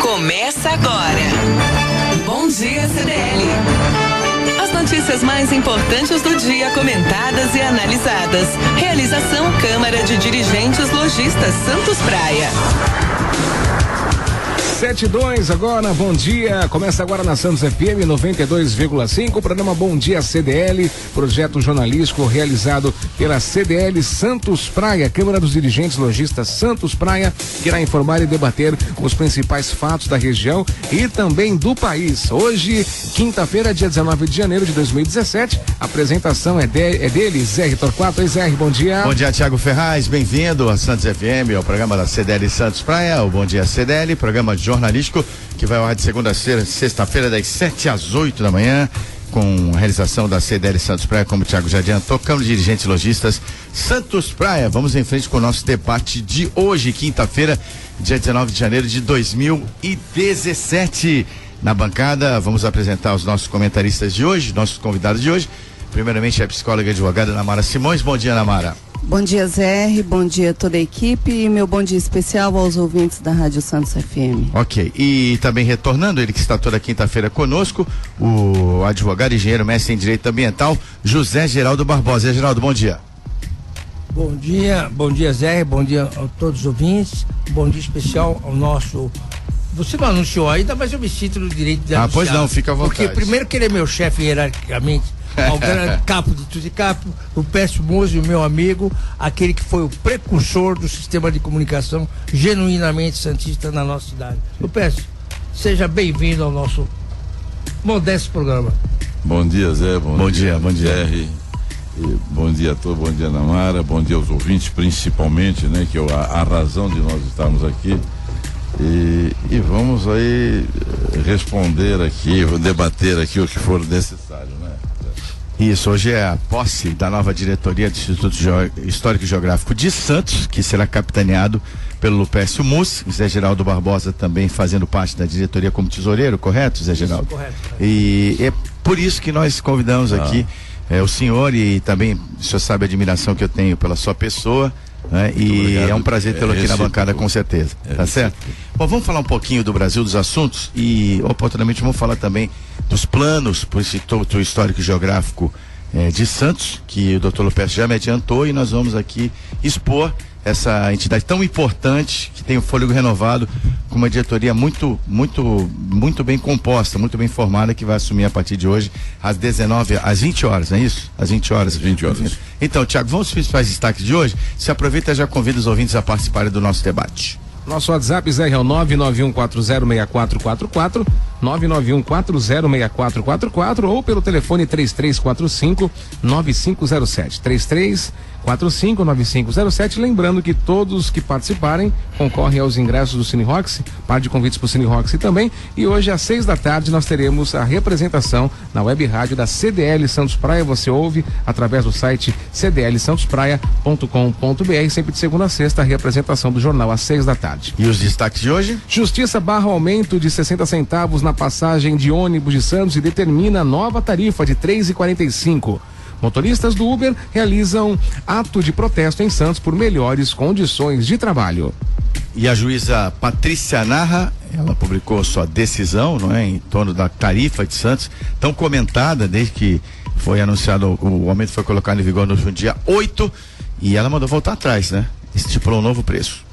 Começa agora. Bom dia, CDL. As notícias mais importantes do dia, comentadas e analisadas. Realização Câmara de Dirigentes Lojistas Santos Praia. 7:02 agora, bom dia. Começa agora na Santos FM 92,5, o programa Bom Dia CDL, projeto jornalístico realizado pela CDL Santos Praia, Câmara dos Dirigentes Lojistas Santos Praia, que irá informar e debater os principais fatos da região e também do país. Hoje, quinta-feira, dia 19 de janeiro de 2017, a apresentação é dele, Zé Torquato. Oi, Zé, bom dia. Bom dia, Thiago Ferraz, bem-vindo a Santos FM, ao programa da CDL Santos Praia, o Bom Dia CDL, programa jornalístico que vai ao ar de segunda a sexta-feira, das 7 às 8 da manhã, com a realização da CDL Santos Praia, como o Thiago já adiantou, Câmara de Dirigentes Lojistas Santos Praia. Vamos em frente com o nosso debate de hoje, quinta-feira, dia 19 de janeiro de 2017. Na bancada, vamos apresentar os nossos comentaristas de hoje, nossos convidados de hoje. Primeiramente, a psicóloga e advogada Namara Simões. Bom dia, Namara. Bom dia, Zé, bom dia a toda a equipe e meu bom dia especial aos ouvintes da Rádio Santos FM. Ok, e também retornando, ele que está toda quinta-feira conosco, o advogado, engenheiro, mestre em Direito Ambiental, José Geraldo Barbosa. Zé Geraldo, bom dia. Bom dia, Zé, bom dia a todos os ouvintes, bom dia especial ao nosso... Você não anunciou ainda, mas eu me sinto no direito de anunciar. Pois não, fica à vontade. Porque primeiro que ele é meu chefe hierarquicamente, ao grande capo de tudo e capo, o Pécio Mozo, meu amigo, aquele que foi o precursor do sistema de comunicação genuinamente santista na nossa cidade. O Pécio, seja bem-vindo ao nosso modesto programa. Bom dia, Zé, bom dia. Jerry, bom dia a todos, bom dia, Namara, bom dia aos ouvintes, principalmente, né, que é a razão de nós estarmos aqui. E vamos aí responder aqui, debater aqui o que for necessário, né? Isso, hoje é a posse da nova diretoria do Instituto Histórico e Geográfico de Santos, que será capitaneado pelo Lupécio Mus, Zé Geraldo Barbosa também fazendo parte da diretoria como tesoureiro, correto, Zé Geraldo? Isso, correto. E é por isso que nós convidamos aqui o senhor, e também o senhor sabe a admiração que eu tenho pela sua pessoa, né? E obrigado, é um prazer tê-lo aqui na bancada, com certeza, tá certo? Bom, vamos falar um pouquinho do Brasil, dos assuntos, e oportunamente vamos falar também dos planos para o Instituto Histórico e Geográfico de Santos, que o Dr. Lupécio já me adiantou, e nós vamos aqui expor essa entidade tão importante, que tem o fôlego renovado, com uma diretoria muito bem composta, muito bem formada, que vai assumir a partir de hoje às 20 horas, não é isso? Às 20 horas. 20 horas. Então, Thiago, vamos aos principais destaques de hoje. Se aproveita e já convida os ouvintes a participarem do nosso debate. Nosso WhatsApp, Zé, é o 991406444, 991406444, ou pelo telefone 3345-9507, 3345-9507. Lembrando que todos que participarem concorrem aos ingressos do Cine Roxy, par de convites para o Cine Roxy também. E hoje às 6 da tarde nós teremos a representação na web rádio da CDL Santos Praia. Você ouve através do site cdlsantospraia.com.br, sempre de segunda a sexta, a representação do jornal às 6 da tarde. E os destaques de hoje? Justiça barra aumento de 60 centavos na passagem de ônibus de Santos e determina nova tarifa de R$3,45. Motoristas do Uber realizam ato de protesto em Santos por melhores condições de trabalho. E a juíza Patrícia Narra, ela publicou sua decisão, não é, em torno da tarifa de Santos, tão comentada desde que foi anunciado, o aumento foi colocado em vigor no dia 8, e ela mandou voltar atrás, né? Estipulou um novo preço.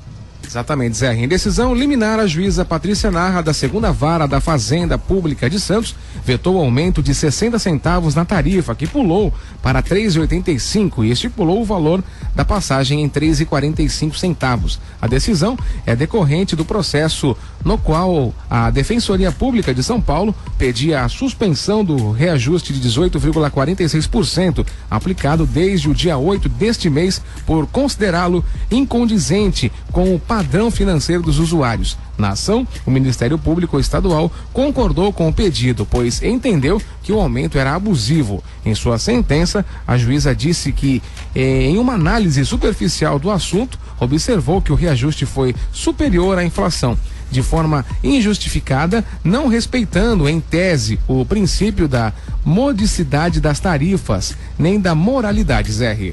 Exatamente, Zé. Em decisão liminar, a juíza Patrícia Narra, da segunda vara da Fazenda Pública de Santos, vetou o aumento de 60 centavos na tarifa, que pulou para R$3,85, e estipulou o valor da passagem em R$3,45. A decisão é decorrente do processo no qual a Defensoria Pública de São Paulo pedia a suspensão do reajuste de 18,46% aplicado desde o dia 8 deste mês, por considerá-lo incondizente com o padrão financeiro dos usuários. Na ação, o Ministério Público Estadual concordou com o pedido, pois entendeu que o aumento era abusivo. Em sua sentença, a juíza disse que, em uma análise superficial do assunto, observou que o reajuste foi superior à inflação, de forma injustificada, não respeitando, em tese, o princípio da modicidade das tarifas, nem da moralidade, Zé.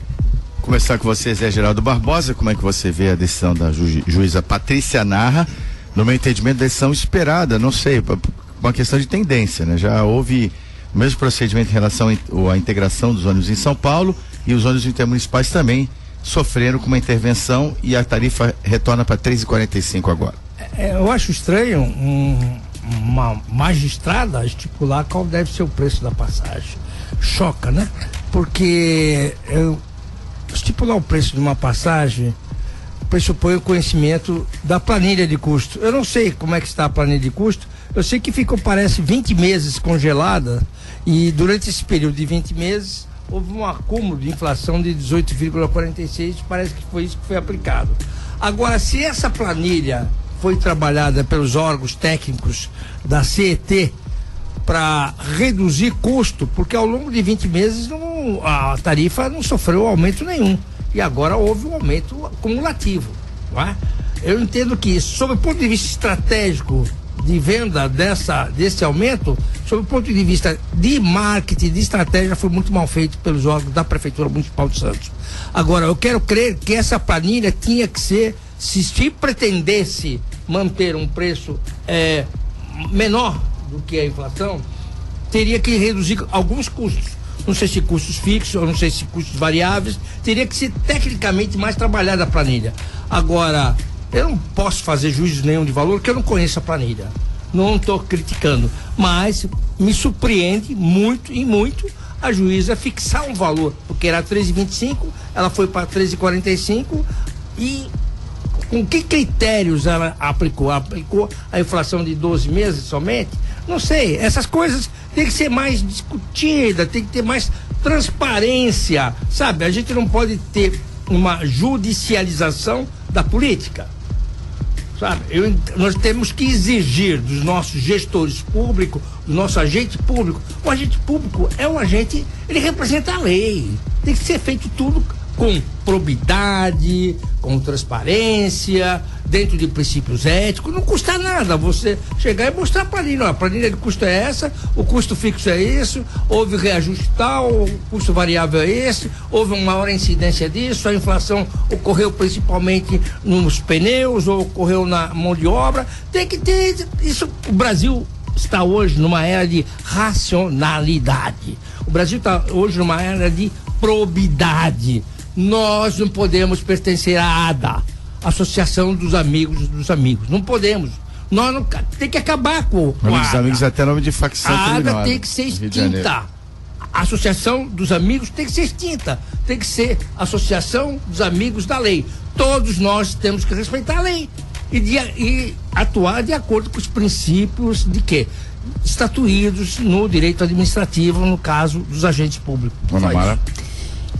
Começar com você, Zé Geraldo Barbosa. Como é que você vê a decisão da juíza Patrícia Narra, no meu entendimento, decisão esperada, não sei, uma questão de tendência, né? Já houve o mesmo procedimento em relação à integração dos ônibus em São Paulo, e os ônibus intermunicipais também sofreram com uma intervenção e a tarifa retorna para 3,45 agora. Eu acho estranho uma magistrada estipular qual deve ser o preço da passagem. Choca, né? Porque estipular o preço de uma passagem pressupõe o conhecimento da planilha de custo. Eu não sei como é que está a planilha de custo. Eu sei que ficou, parece, 20 meses congelada, e durante esse período de 20 meses houve um acúmulo de inflação de 18,46, parece que foi isso que foi aplicado. Agora, se essa planilha foi trabalhada pelos órgãos técnicos da CET para reduzir custo, porque ao longo de 20 meses a tarifa não sofreu aumento nenhum, e agora houve um aumento acumulativo, não é? Eu entendo que, sob o ponto de vista estratégico de venda desse aumento, sob o ponto de vista de marketing, de estratégia, foi muito mal feito pelos órgãos da Prefeitura Municipal de Santos. Agora, eu quero crer que essa planilha tinha que ser, se pretendesse manter um preço menor do que a inflação, teria que reduzir alguns custos. Não sei se custos fixos, ou não sei se custos variáveis, teria que ser tecnicamente mais trabalhada a planilha. Agora, eu não posso fazer juízo nenhum de valor, porque eu não conheço a planilha. Não estou criticando, mas me surpreende muito e muito a juíza fixar um valor, porque era 13,25, ela foi para 13,45, e com que critérios ela aplicou? Aplicou a inflação de 12 meses somente? Não sei, essas coisas tem que ser mais discutida, tem que ter mais transparência, sabe? A gente não pode ter uma judicialização da política, sabe? Nós temos que exigir dos nossos gestores públicos, do nosso agente público. O agente público é um agente, ele representa a lei, tem que ser feito tudo com probidade, com transparência, dentro de princípios éticos. Não custa nada você chegar e mostrar a planilha. A planilha de custo é essa, o custo fixo é isso, houve reajuste tal, o custo variável é esse, houve uma maior incidência disso, a inflação ocorreu principalmente nos pneus, ou ocorreu na mão de obra. Tem que ter isso. O Brasil está hoje numa era de racionalidade. O Brasil está hoje numa era de probidade. Nós não podemos pertencer à ADA, Associação dos Amigos dos Amigos. Não podemos. Nós não, tem que acabar com a ADA. Os amigos até nome de facção. A ADA tem que ser extinta. A Associação dos Amigos tem que ser extinta. Tem que ser Associação dos Amigos da Lei. Todos nós temos que respeitar a lei e atuar de acordo com os princípios de quê? Estatuídos no direito administrativo, no caso dos agentes públicos. Ana Mara.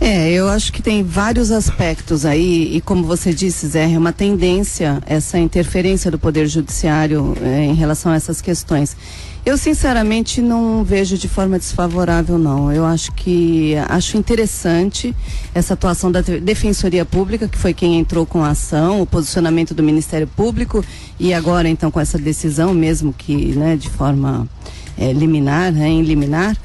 Eu acho que tem vários aspectos aí, e como você disse, Zé, é uma tendência essa interferência do Poder Judiciário em relação a essas questões. Eu sinceramente não vejo de forma desfavorável, não. Eu acho interessante essa atuação da Defensoria Pública, que foi quem entrou com a ação, o posicionamento do Ministério Público, e agora então com essa decisão, mesmo que, né, de forma liminar, em liminar.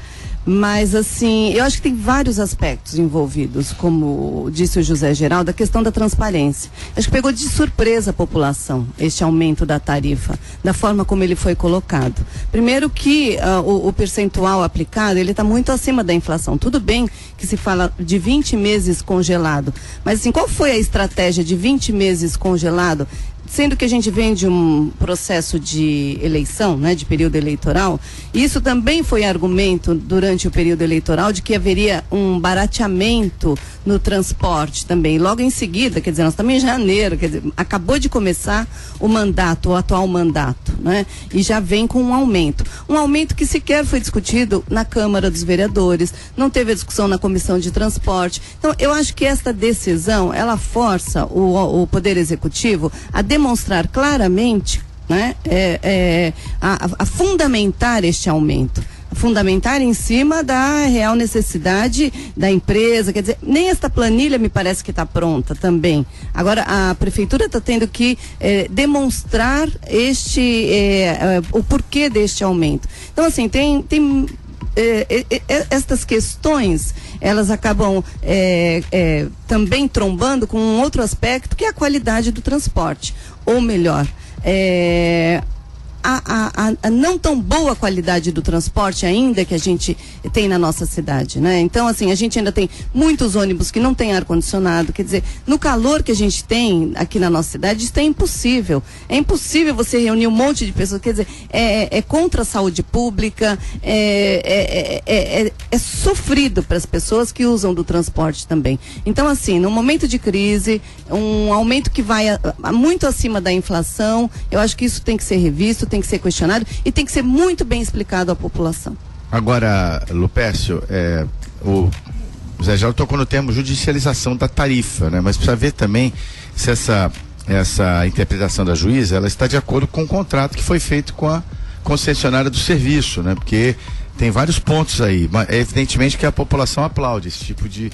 Mas assim, eu acho que tem vários aspectos envolvidos, como disse o José Geraldo, a questão da transparência. Acho que pegou de surpresa a população este aumento da tarifa, da forma como ele foi colocado. Primeiro que o percentual aplicado, ele está muito acima da inflação. Tudo bem que se fala de 20 meses congelado, mas assim, qual foi a estratégia de 20 meses congelado? Sendo que a gente vem de um processo de eleição, né, de período eleitoral, isso também foi argumento durante o período eleitoral de que haveria um barateamento no transporte também. Logo em seguida, quer dizer, nós estamos em janeiro, quer dizer, acabou de começar o mandato, o atual mandato, né? E já vem com um aumento que sequer foi discutido na Câmara dos Vereadores, não teve a discussão na Comissão de Transporte. Então, eu acho que esta decisão, ela força o Poder Executivo a demonstrar claramente, né, a fundamentar este aumento, fundamentar em cima da real necessidade da empresa. Quer dizer, nem esta planilha me parece que está pronta também. Agora, a prefeitura está tendo que demonstrar o porquê deste aumento. Então, assim, tem estas questões, elas acabam também trombando com um outro aspecto, que é a qualidade do transporte. Ou melhor, a não tão boa qualidade do transporte ainda que a gente tem na nossa cidade, né? Então, assim, a gente ainda tem muitos ônibus que não tem ar-condicionado, quer dizer, no calor que a gente tem aqui na nossa cidade, isso é impossível. É impossível você reunir um monte de pessoas, quer dizer, é contra a saúde pública, é sofrido para as pessoas que usam do transporte também. Então, assim, no momento de crise, um aumento que vai muito acima da inflação, eu acho que isso tem que ser revisto, tem que ser questionado e tem que ser muito bem explicado à população. Agora, Lupércio, o Zé Geraldo tocou no termo judicialização da tarifa, né? Mas precisa ver também se essa interpretação da juíza, ela está de acordo com o contrato que foi feito com a concessionária do serviço, né? Porque tem vários pontos aí, mas evidentemente que a população aplaude esse tipo de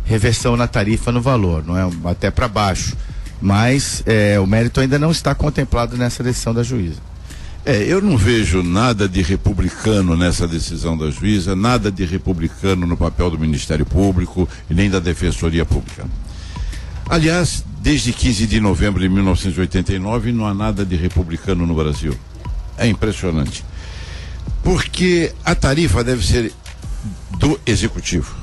reversão na tarifa, no valor, não é? Até para baixo, mas o mérito ainda não está contemplado nessa decisão da juíza. Eu não vejo nada de republicano nessa decisão da juíza, nada de republicano no papel do Ministério Público e nem da Defensoria Pública. Aliás, desde 15 de novembro de 1989 não há nada de republicano no Brasil. É impressionante. Porque a tarifa deve ser do Executivo.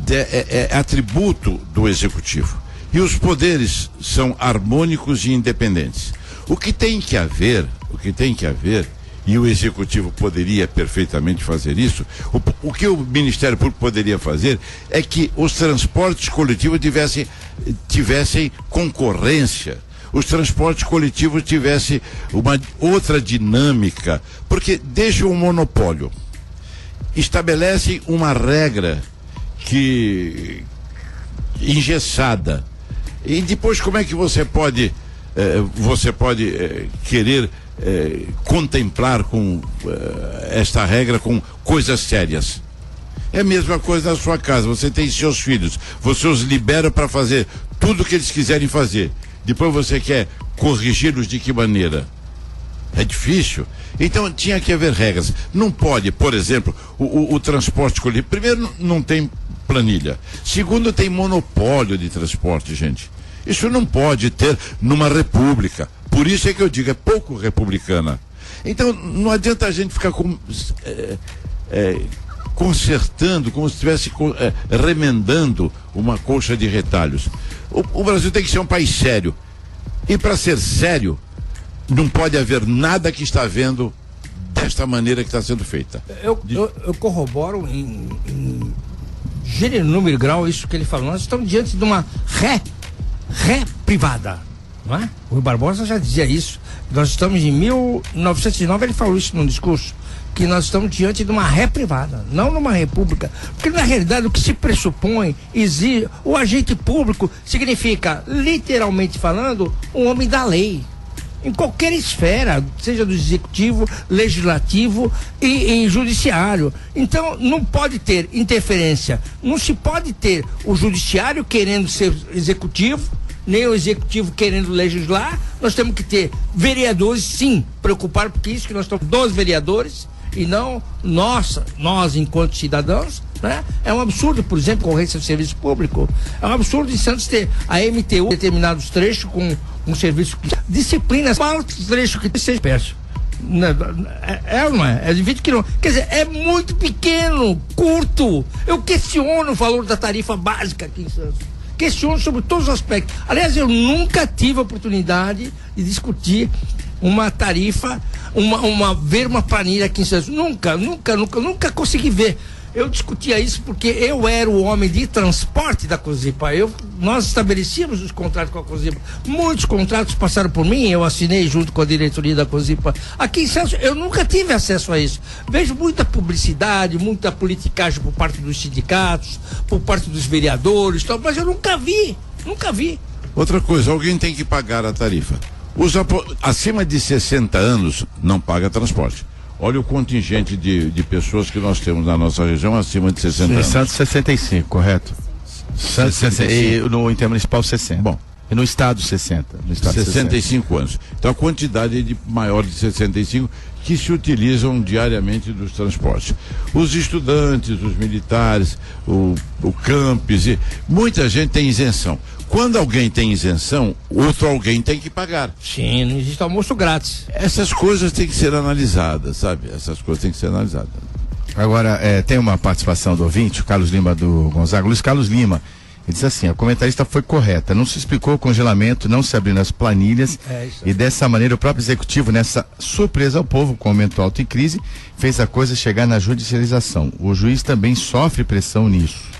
É atributo do Executivo. E os poderes são harmônicos e independentes. O que tem que haver, e o Executivo poderia perfeitamente fazer isso, o que o Ministério Público poderia fazer é que os transportes coletivos tivessem concorrência, os transportes coletivos tivessem uma outra dinâmica, porque deixa um monopólio, estabelece uma regra que engessada, e depois como é que você pode querer contemplar com esta regra com coisas sérias? É a mesma coisa na sua casa, você tem seus filhos, você os libera para fazer tudo o que eles quiserem fazer, depois você quer corrigi-los de que maneira? É difícil. Então tinha que haver regras. Não pode, por exemplo, o transporte coletivo, primeiro não tem planilha, segundo tem monopólio de transporte, gente. Isso não pode ter numa república. Por isso é que eu digo, é pouco republicana. Então, não adianta a gente ficar consertando, como se estivesse remendando uma colcha de retalhos. O Brasil tem que ser um país sério. E para ser sério, não pode haver nada que está havendo desta maneira que está sendo feita. Eu corroboro em gênero, número e grau isso que ele falou. Nós estamos diante de uma ré privada, não é? O Rui Barbosa já dizia isso. Nós estamos em 1909, ele falou isso num discurso, que nós estamos diante de uma ré privada, não numa república, porque na realidade o que se pressupõe, exige, o agente público significa, literalmente falando, um homem da lei, em qualquer esfera, seja do executivo, legislativo e judiciário. Então não pode ter interferência, não se pode ter o judiciário querendo ser executivo, nem o executivo querendo legislar. Nós temos que ter vereadores, sim, preocupar, porque isso que nós estamos, 12 vereadores, e não nós enquanto cidadãos, né? É um absurdo, por exemplo, concorrência do serviço público. É um absurdo em Santos ter a MTU determinados trechos com um serviço disciplinas, qual trecho que seja perto. Ou não é? É de 20 quilômetros. Quer dizer, é muito pequeno, curto. Eu questiono o valor da tarifa básica aqui em Santos. Questiono sobre todos os aspectos. Aliás, eu nunca tive a oportunidade de discutir uma tarifa, ver uma planilha aqui em Santos. Nunca consegui ver. Eu discutia isso porque eu era o homem de transporte da Cosipa. Nós estabelecíamos os contratos com a Cosipa. Muitos contratos passaram por mim, eu assinei junto com a diretoria da Cosipa. Aqui em Santos, eu nunca tive acesso a isso. Vejo muita publicidade, muita politicagem por parte dos sindicatos, por parte dos vereadores, mas eu nunca vi. Outra coisa, alguém tem que pagar a tarifa. Acima de 60 anos não paga transporte. Olha o contingente de pessoas que nós temos na nossa região acima de 60 anos. Santos 65, correto? Santos 65. E no intermunicipal 60. Bom. E no estado 60. No estado 65 anos. Então a quantidade de maior de 65 que se utilizam diariamente dos transportes. Os estudantes, os militares, o campus, muita gente tem isenção. quando alguém tem isenção, outro alguém tem que pagar. Sim, não existe almoço grátis. Essas coisas têm que ser analisadas, sabe? Essas coisas têm que ser analisadas. Agora, tem uma participação do ouvinte, o Carlos Lima do Gonzaga. Luiz Carlos Lima, ele diz assim: a comentarista foi correta, não se explicou o congelamento, não se abrindo as planilhas, e dessa maneira o próprio executivo, nessa surpresa ao povo com aumento alto em crise, fez a coisa chegar na judicialização. O juiz também sofre pressão nisso.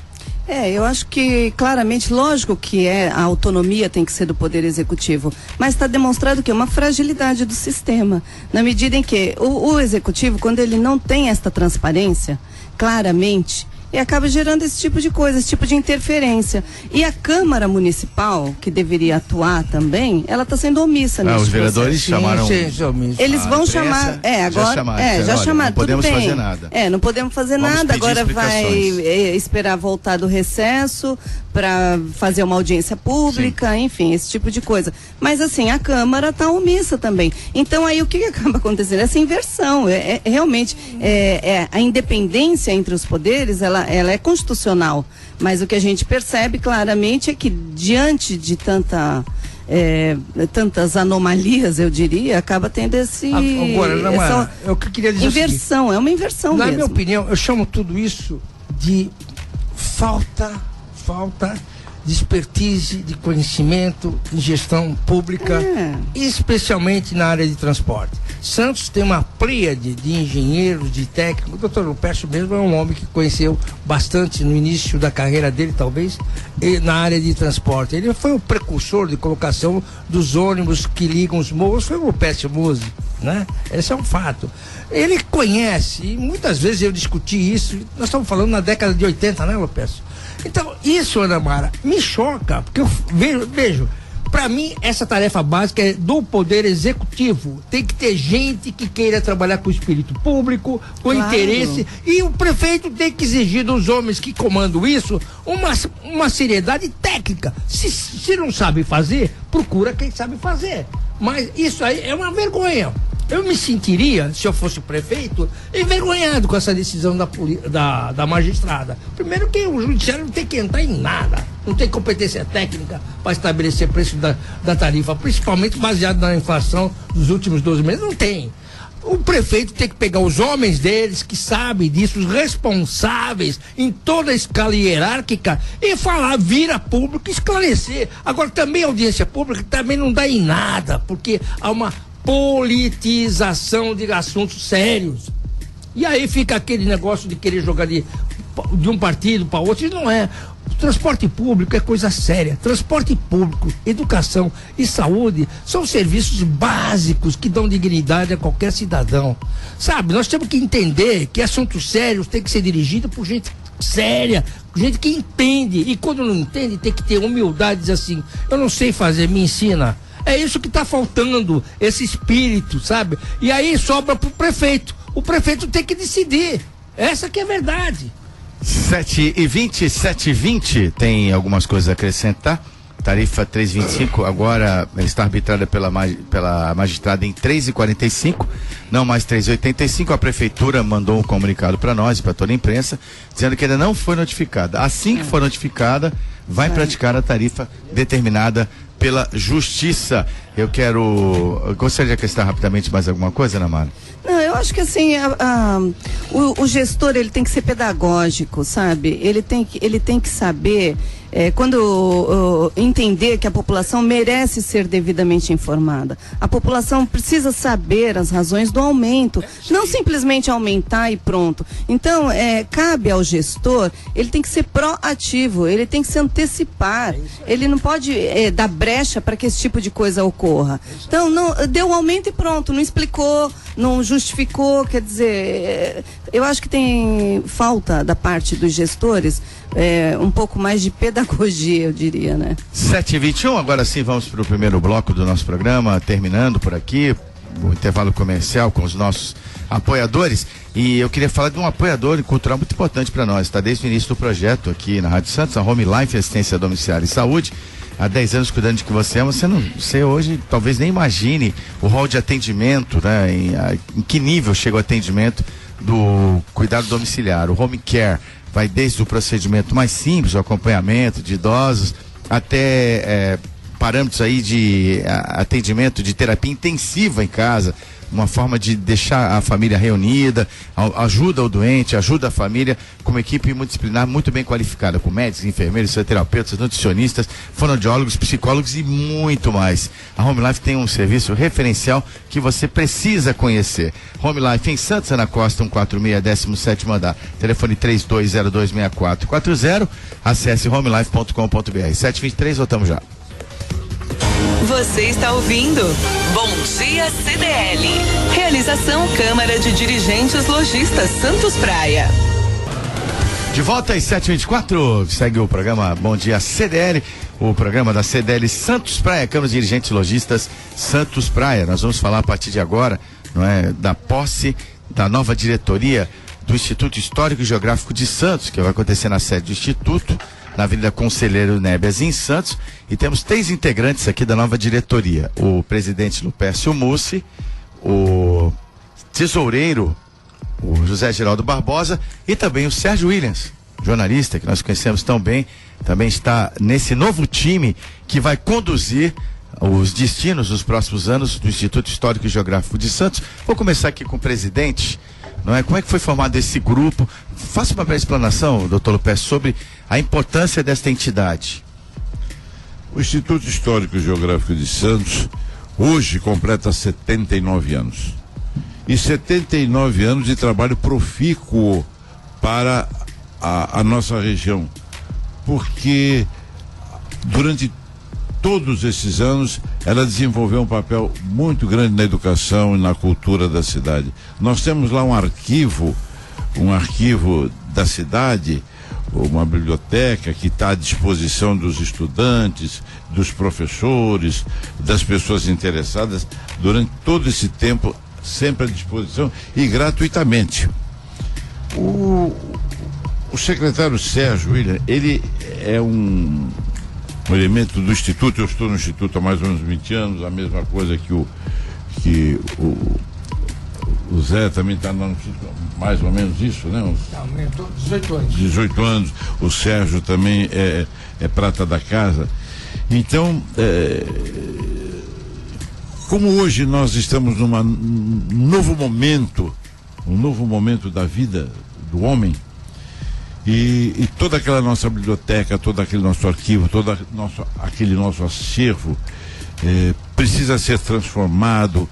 Eu acho que claramente, lógico que a autonomia tem que ser do Poder Executivo, mas está demonstrado que é uma fragilidade do sistema, na medida em que o Executivo, quando ele não tem esta transparência, claramente, e acaba gerando esse tipo de coisa, esse tipo de interferência. E a Câmara Municipal, que deveria atuar também, ela está sendo omissa nesse Os vereadores chamaram. Eles vão chamar. Agora. Já chamaram. Não podemos fazer nada. Não podemos fazer nada. Agora vai esperar voltar do recesso para fazer uma audiência pública, enfim, esse tipo de coisa. Mas assim, a Câmara está omissa também. Então aí o que acaba acontecendo? Essa inversão. Realmente a independência entre os poderes, ela é constitucional, mas o que a gente percebe claramente é que diante de tantas anomalias, eu diria, acaba tendo Agora, eu queria dizer inversão, é uma inversão mesmo. Na minha opinião, eu chamo tudo isso de falta de expertise, de conhecimento em gestão pública, especialmente na área de transporte. Santos tem uma pleiade de engenheiros, de técnicos. O doutor Lupércio mesmo é um homem que conheceu bastante no início da carreira dele, talvez, na área de transporte. Ele foi o precursor de colocação dos ônibus que ligam os morros, foi o Lupércio Mose, né? Esse é um fato. Ele conhece, e muitas vezes eu discuti isso, nós estamos falando na década de 80, né, Lupércio? Então, isso, Ana Mara, me choca, porque eu vejo, para mim, essa tarefa básica é do Poder Executivo. Tem que ter gente que queira trabalhar com o espírito público, com interesse, e o prefeito tem que exigir dos homens que comandam isso uma seriedade técnica. Se não sabe fazer, procura quem sabe fazer. Mas isso aí é uma vergonha. Eu me sentiria, se eu fosse prefeito, envergonhado com essa decisão da magistrada. Primeiro que o judiciário não tem que entrar em nada, não tem competência técnica para estabelecer preço da tarifa, principalmente baseado na inflação dos últimos 12 meses, não tem. O prefeito tem que pegar os homens deles, que sabem disso, os responsáveis em toda a escala hierárquica, e falar, vir a público, esclarecer. Agora, também a audiência pública também não dá em nada, porque há uma politização de assuntos sérios. E aí fica aquele negócio de querer jogar de um partido para outro, e não é. O transporte público é coisa séria. Transporte público, educação e saúde são serviços básicos que dão dignidade a qualquer cidadão. Sabe, nós temos que entender que assuntos sérios têm que ser dirigidos por gente séria, gente que entende, e quando não entende tem que ter humildade, dizer assim, eu não sei fazer, me ensina. É isso que está faltando, esse espírito, sabe? E aí sobra pro prefeito. O prefeito tem que decidir. Essa que é a verdade. 7h20, 7h20, tem algumas coisas a acrescentar. Tarifa 3,25, agora está arbitrada pela magistrada em 3,45, não mais 3,85. A prefeitura mandou um comunicado para nós e para toda a imprensa, dizendo que ainda não foi notificada. Assim que for notificada, vai praticar a tarifa determinada pela Justiça. Eu gostaria de acrescentar rapidamente mais alguma coisa, Ana Mara? Não, eu acho que assim, o gestor, ele tem que ser pedagógico, sabe? Ele tem que saber, quando entender que a população merece ser devidamente informada. A população precisa saber as razões do aumento, não simplesmente aumentar e pronto. Então, cabe ao gestor, ele tem que ser proativo, ele tem que se antecipar, ele não pode dar brecha para que esse tipo de coisa ocorra. Então, não, deu um aumento e pronto, não explicou, não justificou, quer dizer, eu acho que tem falta da parte dos gestores um pouco mais de pedagogia, eu diria, né? 7h21, agora sim vamos para o primeiro bloco do nosso programa, terminando por aqui, o intervalo comercial com os nossos apoiadores, e eu queria falar de um apoiador cultural muito importante para nós, está desde o início do projeto aqui na Rádio Santos, a Home Life Assistência Domiciliar e Saúde, há 10 anos cuidando de que você ama, você hoje talvez nem imagine o rol de atendimento, né? Em que nível chega o atendimento do cuidado domiciliar, o home care, vai desde o procedimento mais simples, o acompanhamento de idosos, até parâmetros aí de atendimento, de terapia intensiva em casa, uma forma de deixar a família reunida, ajuda o doente, ajuda a família, com uma equipe multidisciplinar muito bem qualificada, com médicos, enfermeiros, fisioterapeutas, nutricionistas, fonoaudiólogos, psicólogos e muito mais. A Home Life tem um serviço referencial que você precisa conhecer. Home Life em Santos, Ana Costa, 146, 17º andar. Telefone 32026440. Acesse homelife.com.br. 7h23, voltamos já. Você está ouvindo Bom Dia CDL. Realização Câmara de Dirigentes Lojistas Santos Praia. De volta às 7h24, segue o programa Bom Dia CDL, o programa da CDL Santos Praia, Câmara de Dirigentes Lojistas Santos Praia. Nós vamos falar a partir de agora, não é, da posse da nova diretoria do Instituto Histórico e Geográfico de Santos, que vai acontecer na sede do Instituto, na Avenida Conselheiro Nébias, em Santos, e temos 3 integrantes aqui da nova diretoria: o presidente Lupércio Mussi, o tesoureiro, o José Geraldo Barbosa, e também o Sérgio Williams, jornalista que nós conhecemos tão bem, também está nesse novo time que vai conduzir os destinos dos próximos anos do Instituto Histórico e Geográfico de Santos. Vou começar aqui com o presidente, não é? Como é que foi formado esse grupo? Faça uma breve explanação, doutor Lupércio, sobre a importância desta entidade. O Instituto Histórico e Geográfico de Santos hoje completa 79 anos. E 79 anos de trabalho profícuo para a nossa região. Porque durante todos esses anos ela desenvolveu um papel muito grande na educação e na cultura da cidade. Nós temos lá um arquivo da cidade, uma biblioteca que está à disposição dos estudantes, dos professores, das pessoas interessadas, durante todo esse tempo, sempre à disposição e gratuitamente. O secretário Sérgio William, ele é um elemento do Instituto. Eu estou no Instituto há mais ou menos 20 anos, a mesma coisa que o Zé também está no Instituto, mais ou menos isso, né? Aumentou 18 anos. 18 anos. O Sérgio também é prata da casa. Então, como hoje nós estamos num novo momento da vida do homem, e toda aquela nossa biblioteca, todo aquele nosso arquivo, aquele nosso acervo precisa ser transformado,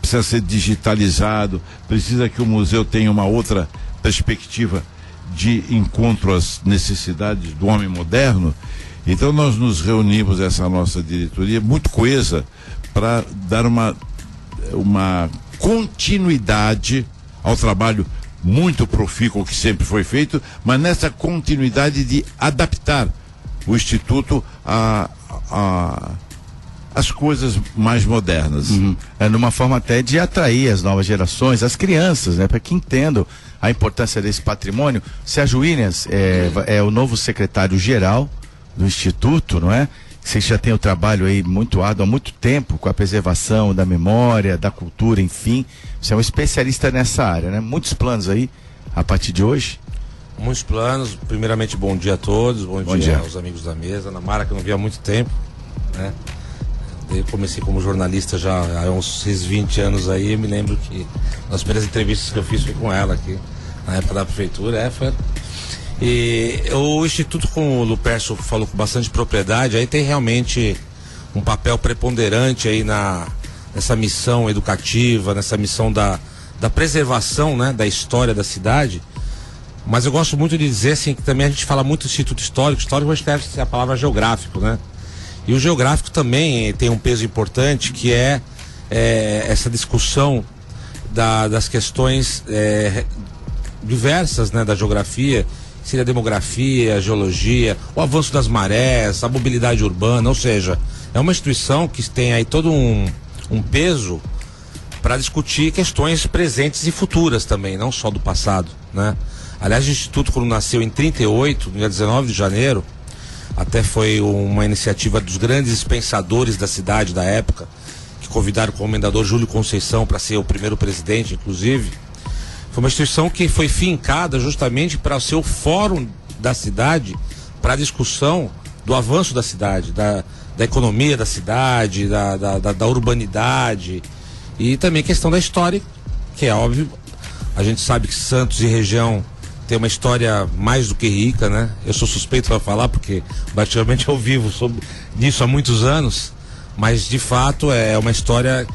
precisa ser digitalizado, precisa que o museu tenha uma outra perspectiva de encontro às necessidades do homem moderno. Então nós nos reunimos, essa nossa diretoria muito coesa, para dar uma continuidade ao trabalho muito profícuo que sempre foi feito, mas nessa continuidade de adaptar o Instituto às coisas mais modernas. Numa forma até de atrair as novas gerações, as crianças, né, para que entendam a importância desse patrimônio. Sérgio Williams é o novo secretário-geral do Instituto, não é? Você já tem o trabalho aí muito árduo há muito tempo com a preservação da memória, da cultura, enfim. Você é um especialista nessa área, né? Muitos planos aí a partir de hoje. Muitos planos. Primeiramente, bom dia a todos, bom dia aos amigos da mesa. Ana Mara, que eu não via há muito tempo, né? Eu comecei como jornalista já há uns 20 anos aí. Eu me lembro que nas primeiras entrevistas que eu fiz foi com ela aqui, na época da prefeitura. E o Instituto, como o Lupércio falou com bastante propriedade, aí tem realmente um papel preponderante aí nessa missão educativa, nessa missão da preservação, né, da história da cidade. Mas eu gosto muito de dizer assim, que também a gente fala muito do Instituto Histórico, hoje deve ser a palavra geográfico, né? E o geográfico também tem um peso importante, que é essa discussão das questões diversas, né, da geografia. Seria a demografia, a geologia, o avanço das marés, a mobilidade urbana, ou seja, é uma instituição que tem aí todo um peso para discutir questões presentes e futuras também, não só do passado, né? Aliás, o Instituto, quando nasceu em 38, no dia 19 de janeiro, até foi uma iniciativa dos grandes pensadores da cidade da época, que convidaram o comendador Júlio Conceição para ser o primeiro presidente, inclusive. Foi uma instituição que foi fincada justamente para ser o fórum da cidade para a discussão do avanço da cidade, da economia da cidade, da urbanidade, e também questão da história, que é óbvio. A gente sabe que Santos e região tem uma história mais do que rica, né? Eu sou suspeito para falar porque praticamente eu vivo disso há muitos anos, mas de fato é uma história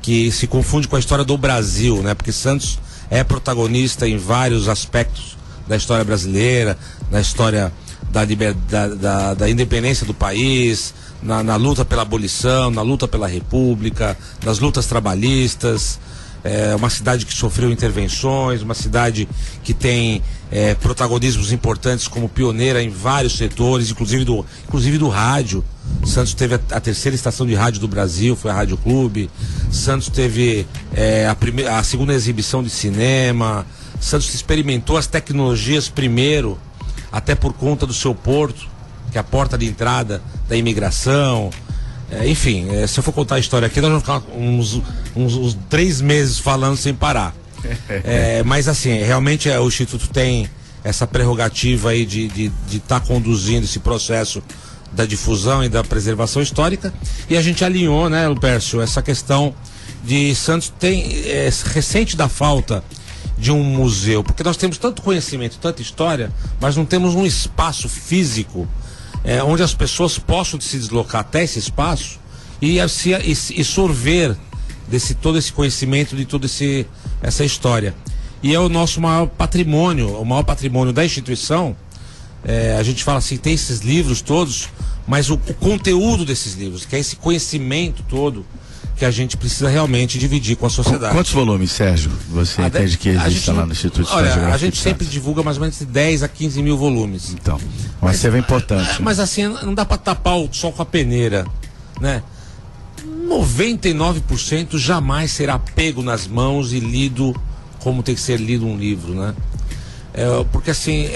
que se confunde com a história do Brasil, né? Porque Santos é protagonista em vários aspectos da história brasileira, na história da independência do país, na luta pela abolição, na luta pela república, nas lutas trabalhistas. É uma cidade que sofreu intervenções, uma cidade que tem protagonismos importantes como pioneira em vários setores, inclusive do rádio. Santos teve a terceira estação de rádio do Brasil, foi a Rádio Clube. Santos teve a segunda exibição de cinema. Santos experimentou as tecnologias primeiro, até por conta do seu porto, que é a porta de entrada da imigração. Enfim, se eu for contar a história aqui, nós vamos ficar uns 3 meses falando sem parar. Mas assim, realmente o Instituto tem essa prerrogativa aí de estar conduzindo esse processo da difusão e da preservação histórica, e a gente alinhou, né, Lupércio, essa questão de Santos ressente da falta de um museu, porque nós temos tanto conhecimento, tanta história, mas não temos um espaço físico onde as pessoas possam se deslocar até esse espaço e sorver todo esse conhecimento, de toda essa história. E é o nosso maior patrimônio, o maior patrimônio da instituição. A gente fala assim, tem esses livros todos, mas o conteúdo desses livros, que é esse conhecimento todo que a gente precisa realmente dividir com a sociedade. Quantos volumes, Sérgio, você entende que existe lá no Instituto de História? Olha, a gente sempre divulga mais ou menos de 10 a 15 mil volumes. Então, uma serva importante. Mas assim, não dá para tapar o sol com a peneira, né? 99% jamais será pego nas mãos e lido como tem que ser lido um livro, né? Porque assim,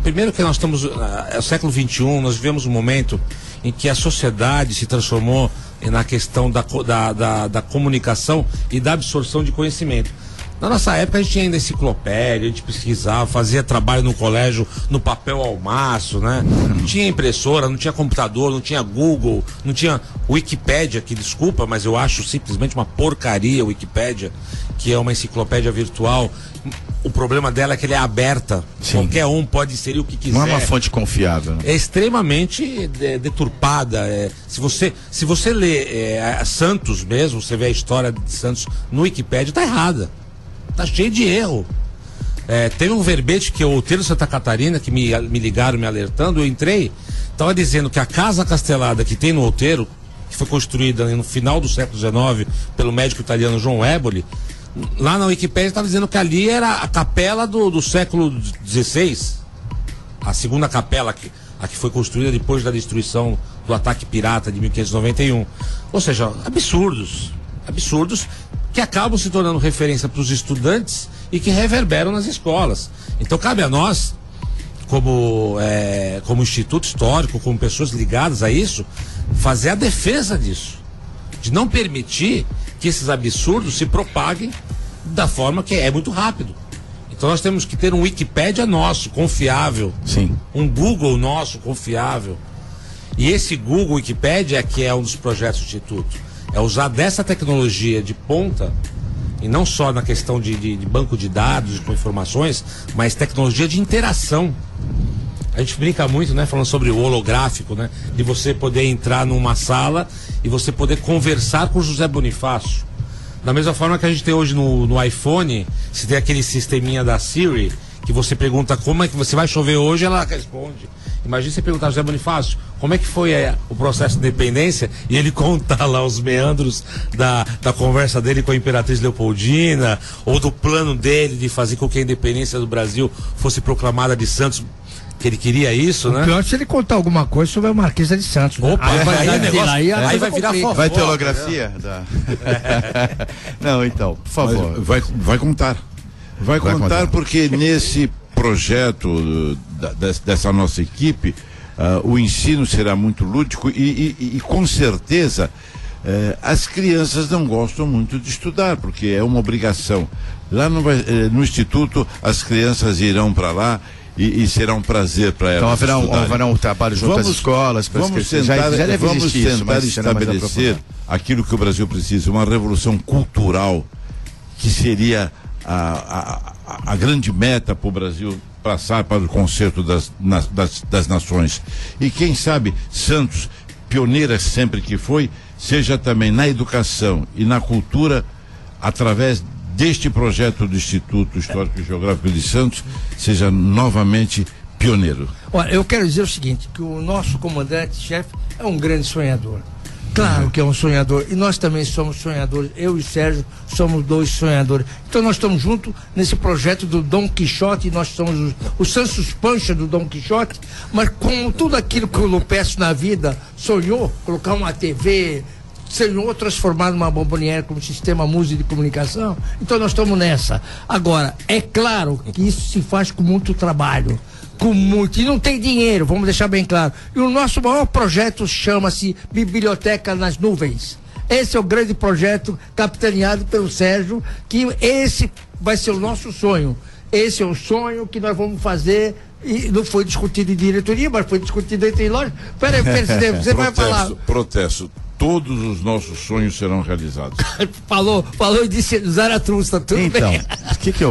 primeiro que nós estamos, é o século XXI, nós vivemos um momento em que a sociedade se transformou na questão da comunicação e da absorção de conhecimento. Na nossa época a gente tinha ainda enciclopédia, a gente pesquisava, fazia trabalho no colégio no papel ao maço, né? Não tinha impressora, não tinha computador, não tinha Google, não tinha Wikipédia, que desculpa, mas eu acho simplesmente uma porcaria a Wikipédia, que é uma enciclopédia virtual. O problema dela é que ela é aberta. Sim. Qualquer um pode inserir o que quiser. Não é uma fonte confiável, né? É extremamente deturpada. Se você lê Santos mesmo, você vê a história de Santos no Wikipédia, tá errada. Tá cheio de erro. Teve um verbete que o Outeiro Santa Catarina, que me ligaram me alertando, eu entrei, estava dizendo que a casa castelada que tem no Outeiro, que foi construída no final do século XIX pelo médico italiano João Éboli, lá na Wikipédia estava dizendo que ali era a capela do século XVI, a segunda capela, a que foi construída depois da destruição do ataque pirata de 1591. Ou seja, absurdos que acabam se tornando referência para os estudantes e que reverberam nas escolas. Então cabe a nós, como Instituto Histórico, como pessoas ligadas a isso, fazer a defesa disso, de não permitir que esses absurdos se propaguem da forma que é muito rápido. Então nós temos que ter um Wikipédia nosso, confiável. Sim. Um Google nosso, confiável. E esse Google Wikipédia que é um dos projetos do Instituto. É usar dessa tecnologia de ponta, e não só na questão de banco de dados com informações, mas tecnologia de interação. A gente brinca muito, né, falando sobre o holográfico, né, de você poder entrar numa sala e você poder conversar com José Bonifácio. Da mesma forma que a gente tem hoje no iPhone, se tem aquele sisteminha da Siri, que você pergunta como é que você vai chover hoje, ela responde. Imagina você perguntar ao José Bonifácio como é que foi o processo de independência e ele contar lá os meandros da conversa dele com a Imperatriz Leopoldina, ou do plano dele de fazer com que a independência do Brasil fosse proclamada de Santos, que ele queria isso, né? Pior se ele contar alguma coisa sobre a Marquesa de Santos. Né? Opa, aí vai virar fofoca. Vai ter holografia? Não, então, por favor. Vai contar. Vai contar porque nesse projeto dessa nossa equipe, o ensino será muito lúdico e com certeza as crianças não gostam muito de estudar, porque é uma obrigação. Lá no Instituto, as crianças irão para lá e será um prazer para elas. Então haverá um trabalho junto às escolas, vamos tentar estabelecer aquilo que o Brasil precisa, uma revolução cultural que seria a grande meta para o Brasil passar para o concerto das nações. E quem sabe Santos, pioneira sempre que foi, seja também na educação e na cultura, através deste projeto do Instituto Histórico e Geográfico de Santos, seja novamente pioneiro. Olha, eu quero dizer o seguinte, que o nosso comandante-chefe é um grande sonhador. Claro que é um sonhador, e nós também somos sonhadores. Eu e o Sérgio somos 2 sonhadores. Então nós estamos juntos nesse projeto do Dom Quixote. Nós somos o Santos Pancha do Dom Quixote, mas com tudo aquilo que o Lupercio na vida sonhou, colocar uma TV, sonhou transformar numa bomboniere como sistema músico de comunicação. Então nós estamos nessa. Agora, é claro que isso se faz com muito trabalho, e não tem dinheiro, vamos deixar bem claro. E o nosso maior projeto chama-se Biblioteca nas Nuvens. Esse é o grande projeto capitaneado pelo Sérgio, que esse vai ser o nosso sonho. Esse é o sonho que nós vamos fazer, e não foi discutido em diretoria, mas foi discutido entre nós. Peraí, presidente, você vai falar. Protesto. Todos os nossos sonhos serão realizados. falou e disse Zaratustra, tudo então, bem.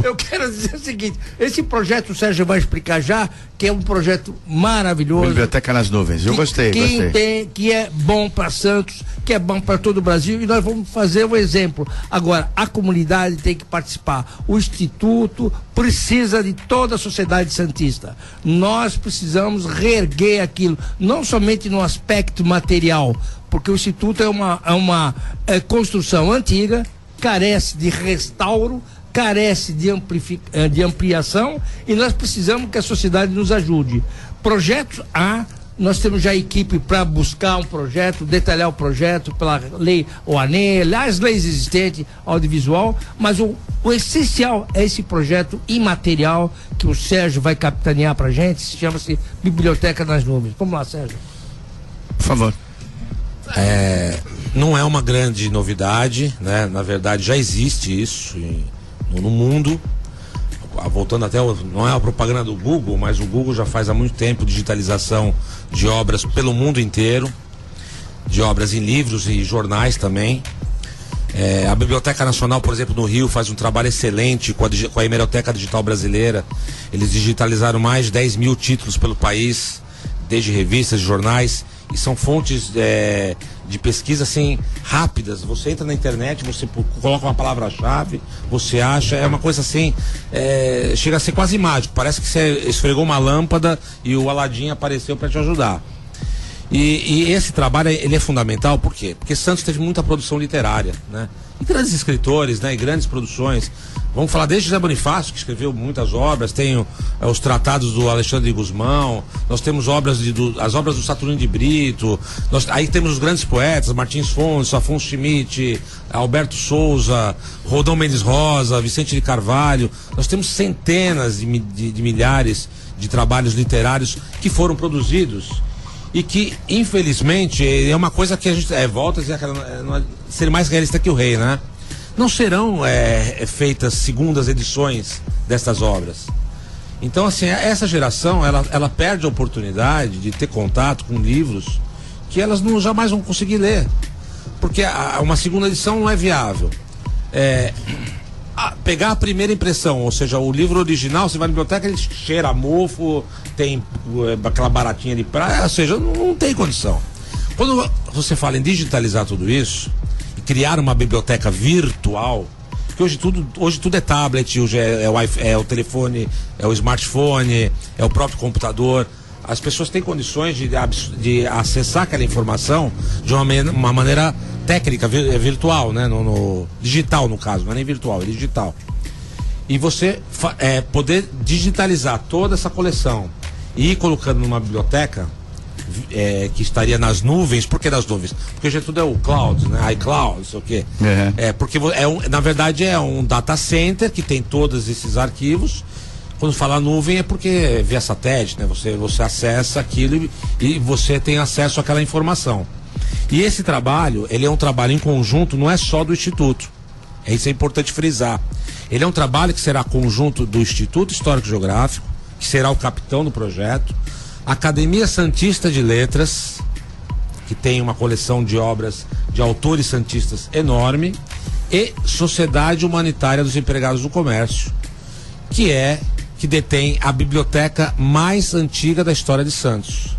Eu quero dizer o seguinte, esse projeto o Sérgio vai explicar já, que é um projeto maravilhoso. Biblioteca nas Nuvens, eu gostei. Que é bom para Santos, que é bom para todo o Brasil, e nós vamos fazer um exemplo. Agora, a comunidade tem que participar. O Instituto precisa de toda a sociedade santista. Nós precisamos reerguer aquilo, não somente no aspecto material, porque o Instituto é uma construção antiga, carece de restauro, carece de ampliação, e nós precisamos que a sociedade nos ajude. Projetos nós temos já equipe para buscar um projeto, detalhar o projeto pela lei OANE, as leis existentes, audiovisual, mas o essencial é esse projeto imaterial que o Sérgio vai capitanear para a gente, chama-se Biblioteca nas Nuvens. Vamos lá, Sérgio. Por favor. Não é uma grande novidade, né? Na verdade já existe isso no mundo. Voltando até, não é a propaganda do Google, mas o Google já faz há muito tempo digitalização de obras pelo mundo inteiro, de obras em livros e jornais também. A Biblioteca Nacional, por exemplo, no Rio, faz um trabalho excelente com a Hemeroteca Digital Brasileira. Eles digitalizaram mais de 10 mil títulos pelo país, desde revistas, jornais, e são fontes de pesquisa assim rápidas. Você entra na internet, você coloca uma palavra-chave, você acha, é uma coisa assim, chega a ser quase mágico, parece que você esfregou uma lâmpada e o Aladim apareceu para te ajudar. E esse trabalho ele é fundamental, por quê? Porque Santos teve muita produção literária, né? E grandes escritores, né? E grandes produções. Vamos falar desde José Bonifácio, que escreveu muitas obras, tem os tratados do Alexandre de Gusmão, nós temos as obras do Saturnino de Brito, aí temos os grandes poetas, Martins Fontes, Afonso Schmidt, Alberto Souza, Rodão Mendes Rosa, Vicente de Carvalho. Nós temos centenas de milhares de trabalhos literários que foram produzidos e que, infelizmente, é uma coisa que a gente volta a dizer, ser mais realista que o rei, né? Não serão feitas segundas edições dessas obras. Então, assim, essa geração, ela perde a oportunidade de ter contato com livros que elas jamais vão conseguir ler, porque uma segunda edição não é viável. Pegar a primeira impressão, ou seja, o livro original, você vai na biblioteca, ele cheira a mofo, tem aquela baratinha de praia, ou seja, não tem condição. Quando você fala em digitalizar tudo isso, criar uma biblioteca virtual, que hoje tudo é tablet, hoje é o telefone, é o smartphone, é o próprio computador. As pessoas têm condições de acessar aquela informação de uma maneira técnica, virtual, né? No digital, no caso, não é nem virtual, é digital. E você poder digitalizar toda essa coleção e ir colocando numa biblioteca que estaria nas nuvens. Por que nas nuvens? Porque hoje tudo é o cloud, né? iCloud, não sei o quê. Porque na verdade é um data center que tem todos esses arquivos. Quando fala nuvem é porque é via satélite, né? Você acessa aquilo e você tem acesso àquela informação. E esse trabalho, ele é um trabalho em conjunto, não é só do Instituto. Isso é importante frisar. Ele é um trabalho que será conjunto do Instituto Histórico e Geográfico, que será o capitão do projeto, Academia Santista de Letras, que tem uma coleção de obras de autores santistas enorme, e Sociedade Humanitária dos Empregados do Comércio, que detém a biblioteca mais antiga da história de Santos.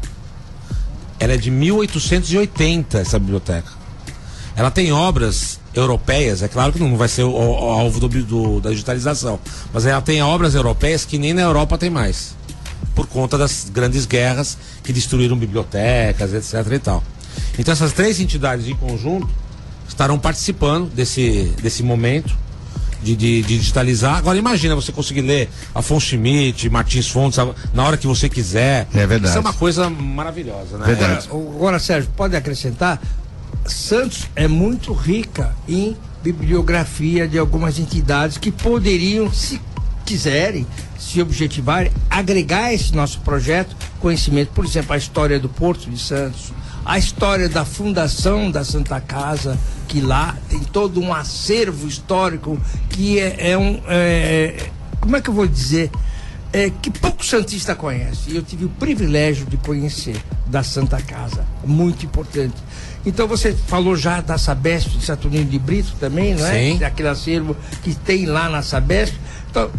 Ela é de 1880, essa biblioteca. Ela tem obras europeias, é claro que não vai ser o alvo da digitalização, mas ela tem obras europeias que nem na Europa tem mais, por conta das grandes guerras que destruíram bibliotecas, etc. e tal. Então essas 3 entidades em conjunto estarão participando desse momento de digitalizar. Agora imagina você conseguir ler Afonso Schmidt, Martins Fontes na hora que você quiser. É verdade. Isso é uma coisa maravilhosa, né? Verdade. Agora, Sérgio, pode acrescentar? Santos é muito rica em bibliografia de algumas entidades que poderiam, se quiserem, se objetivarem, agregar a esse nosso projeto conhecimento. Por exemplo, a história do Porto de Santos, a história da fundação da Santa Casa, que lá tem todo um acervo histórico que como é que eu vou dizer? Que pouco santista conhece. E eu tive o privilégio de conhecer da Santa Casa, muito importante. Então você falou já da Sabesp de Saturnino de Brito também, não é? Sim. Aquele acervo que tem lá na Sabesp. Então,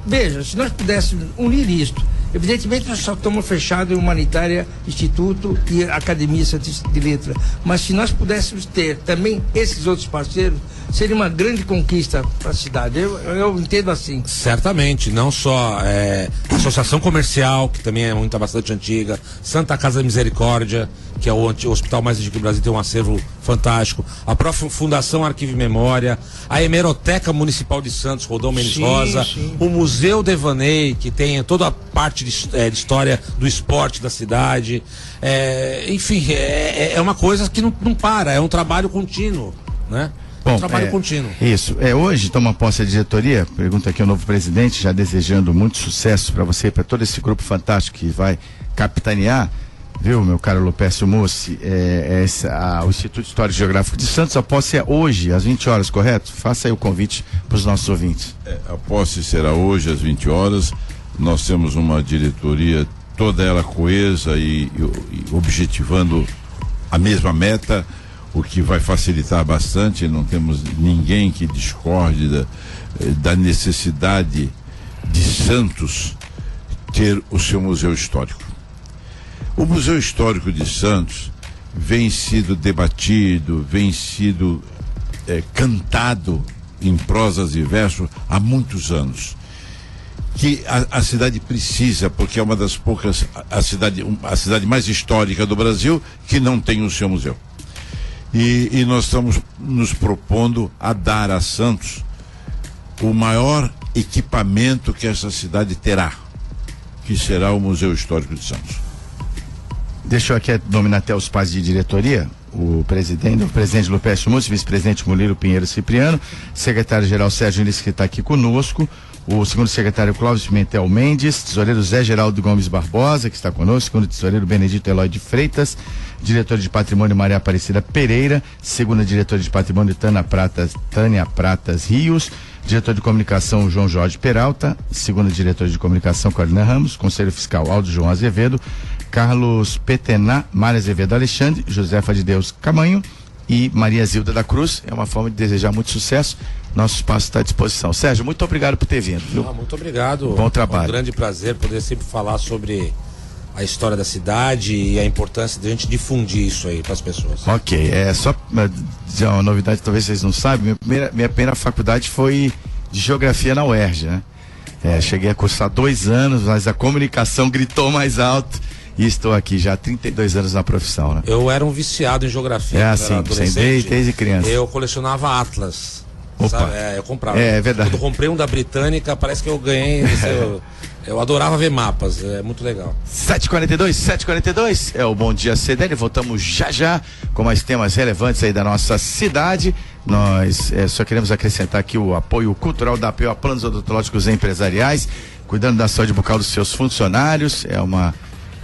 veja, se nós pudéssemos unir isto, evidentemente nós só estamos fechados em Humanitária, Instituto e Academia Santista de Letras, mas se nós pudéssemos ter também esses outros parceiros, seria uma grande conquista para a cidade. Eu entendo assim. Certamente, não só Associação Comercial, que também é bastante antiga, Santa Casa da Misericórdia, que é o hospital mais antigo do Brasil, tem um acervo fantástico, a própria Fundação Arquivo e Memória, a Hemeroteca Municipal de Santos, Rodão Mendes Rosa, sim. O Museu Devaney, que tem toda a parte de história do esporte da cidade, enfim, é uma coisa que não para, é um trabalho contínuo, né? Bom, Trabalho contínuo. Isso. Hoje toma posse a diretoria, pergunta aqui ao novo presidente, já desejando muito sucesso para você e para todo esse grupo fantástico que vai capitanear, viu, meu caro Lupécio Mussi, o Instituto Histórico e Geográfico de Santos. A posse é hoje, às 20 horas, correto? Faça aí o convite para os nossos ouvintes. A posse será hoje, às 20 horas. Nós temos uma diretoria, toda ela coesa e objetivando a mesma meta, o que vai facilitar bastante. Não temos ninguém que discorde da necessidade de Santos ter o seu museu histórico. O Museu Histórico de Santos vem sido debatido, vem sido cantado em prosas e versos há muitos anos. Que a cidade precisa, porque é uma das poucas, a cidade mais histórica do Brasil que não tem o seu museu. E nós estamos nos propondo a dar a Santos o maior equipamento que essa cidade terá, que será o Museu Histórico de Santos. Deixa eu aqui nominar até os pais de diretoria, o presidente Lupécio Mussi, vice-presidente Murilo Pinheiro Cipriano, secretário-geral Sérgio Inis, que está aqui conosco, o segundo secretário Clóvis Pimentel Mendes, tesoureiro Zé Geraldo Gomes Barbosa, que está conosco, segundo tesoureiro Benedito Eloy de Freitas, diretor de patrimônio Maria Aparecida Pereira, segunda diretora de patrimônio Tânia Pratas Rios, diretor de comunicação João Jorge Peralta, segunda diretora de comunicação Carolina Ramos, conselho fiscal Aldo João Azevedo, Carlos Petená, Mária Azevedo Alexandre, Josefa de Deus Camanho e Maria Zilda da Cruz. É uma forma de desejar muito sucesso. Nosso espaço está à disposição. Sérgio, muito obrigado por ter vindo, viu? Muito obrigado. Bom trabalho. É um grande prazer poder sempre falar sobre a história da cidade e a importância de a gente difundir isso aí para as pessoas. Ok, só uma novidade, talvez vocês não saibam, minha primeira faculdade foi de geografia na UERJ, né? Cheguei a cursar 2 anos, mas a comunicação gritou mais alto e estou aqui já há 32 anos na profissão, né? Eu era um viciado em geografia. Assim, desde criança. Eu colecionava Atlas. Opa. Eu comprava. É verdade. Quando eu comprei um da Britânica, parece que eu ganhei. Eu adorava ver mapas, é muito legal. 7h42, é o Bom Dia CDL. Voltamos já com mais temas relevantes aí da nossa cidade. Nós só queremos acrescentar aqui o apoio cultural da APO a planos odontológicos empresariais, cuidando da saúde bucal dos seus funcionários. É uma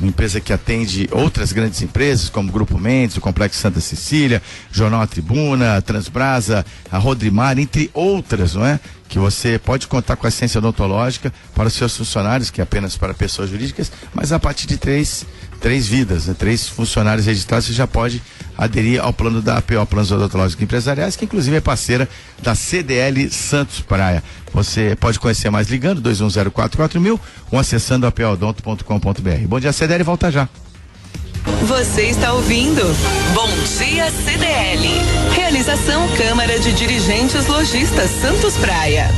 empresa que atende outras grandes empresas, como o Grupo Mendes, o Complexo Santa Cecília, Jornal A Tribuna, a Transbrasa, a Rodrimar, entre outras, não é? que você pode contar com assistência odontológica para os seus funcionários, que é apenas para pessoas jurídicas, mas a partir de três vidas, né? 3 funcionários registrados, você já pode aderir ao plano da APO, Planos Odontológicos Empresariais, que inclusive é parceira da CDL Santos Praia. Você pode conhecer mais ligando 21044000 ou acessando apoodonto.com.br. Bom dia, CDL, volta já. Você está ouvindo Bom Dia CDL. Realização Câmara de Dirigentes Lojistas Santos Praia.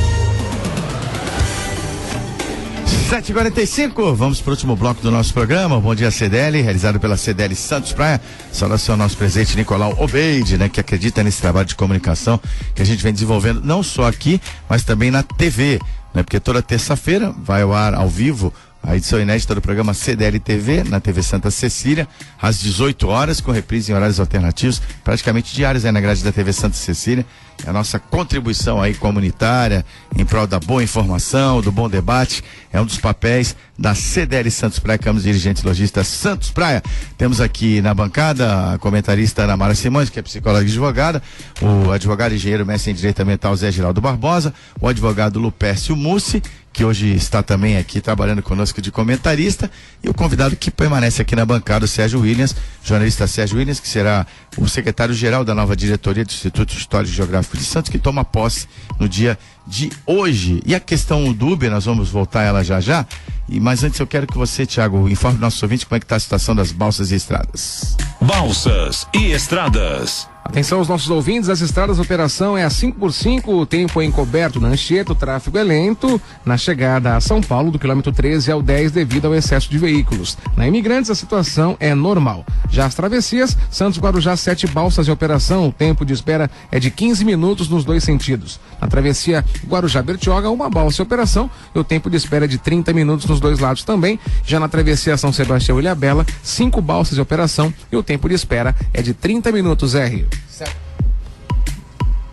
7h45, vamos para o último bloco do nosso programa. Bom dia, CDL, realizado pela CDL Santos Praia. Saudação ao nosso presidente Nicolau Obeide, né, que acredita nesse trabalho de comunicação que a gente vem desenvolvendo, não só aqui, mas também na TV, né, porque toda terça-feira vai ao ar ao vivo a edição inédita do programa CDL TV, na TV Santa Cecília, às 18 horas, com reprise em horários alternativos, praticamente diários aí na grade da TV Santa Cecília. É a nossa contribuição aí comunitária, em prol da boa informação, do bom debate, é um dos papéis da CDL Santos Praia, Câmara de Dirigentes Lojistas Santos Praia. Temos aqui na bancada a comentarista Ana Mara Simões, que é psicóloga e advogada, o advogado e engenheiro mestre em Direito Ambiental Zé Giraldo Barbosa, o advogado Lupércio Mussi, que hoje está também aqui trabalhando conosco de comentarista, e o convidado que permanece aqui na bancada, o Sérgio Williams, jornalista Sérgio Williams, que será o secretário-geral da nova diretoria do Instituto Histórico e Geográfico de Santos, que toma posse no dia de hoje. E a questão do Uber, nós vamos voltar a ela já, mas antes eu quero que você, Thiago, informe nossos ouvintes como é que está a situação das balsas e estradas. Balsas e estradas. Atenção aos nossos ouvintes, as estradas, a operação é a 5x5, o tempo é encoberto na Anchieta, o tráfego é lento na chegada a São Paulo do quilômetro 13 ao 10 devido ao excesso de veículos. Na Imigrantes a situação é normal. Já as travessias, Santos Guarujá 7 balsas em operação, o tempo de espera é de 15 minutos nos 2 sentidos. Na travessia Guarujá Bertioga, uma balsa em operação e o tempo de espera é de 30 minutos nos 2 lados também. Já na travessia São Sebastião e Ilhabela, 5 balsas em operação e o tempo de espera é de 30 minutos, R.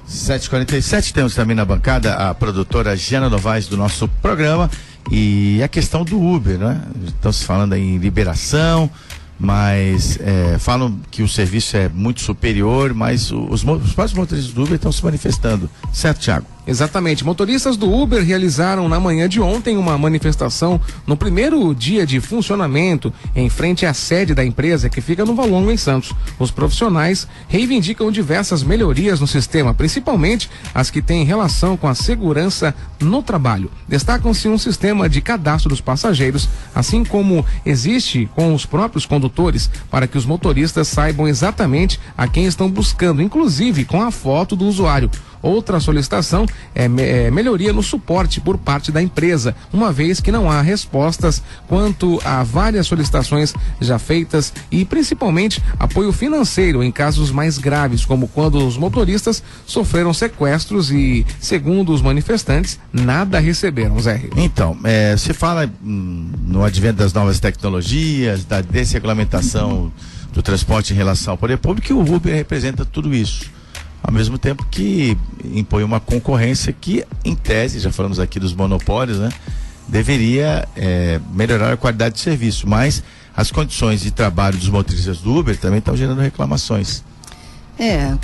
7h47, temos também na bancada a produtora Giana Novaes do nosso programa e a questão do Uber, né? Estamos falando aí em liberação, mas falam que o serviço é muito superior, mas os próprios motoristas do Uber estão se manifestando, certo, Thiago? Exatamente, motoristas do Uber realizaram na manhã de ontem uma manifestação no primeiro dia de funcionamento em frente à sede da empresa que fica no Valongo, em Santos. Os profissionais reivindicam diversas melhorias no sistema, principalmente as que têm relação com a segurança no trabalho. Destacam-se um sistema de cadastro dos passageiros, assim como existe com os próprios condutores, para que os motoristas saibam exatamente a quem estão buscando, inclusive com a foto do usuário. Outra solicitação é melhoria no suporte por parte da empresa, uma vez que não há respostas quanto a várias solicitações já feitas e principalmente apoio financeiro em casos mais graves, como quando os motoristas sofreram sequestros e, segundo os manifestantes, nada receberam, Zé. Então, se fala no advento das novas tecnologias, da desregulamentação do transporte em relação ao poder público, e o Uber representa tudo isso. Ao mesmo tempo que impõe uma concorrência que, em tese, já falamos aqui dos monopólios, né, deveria melhorar a qualidade de serviço, mas as condições de trabalho dos motoristas do Uber também estão gerando reclamações.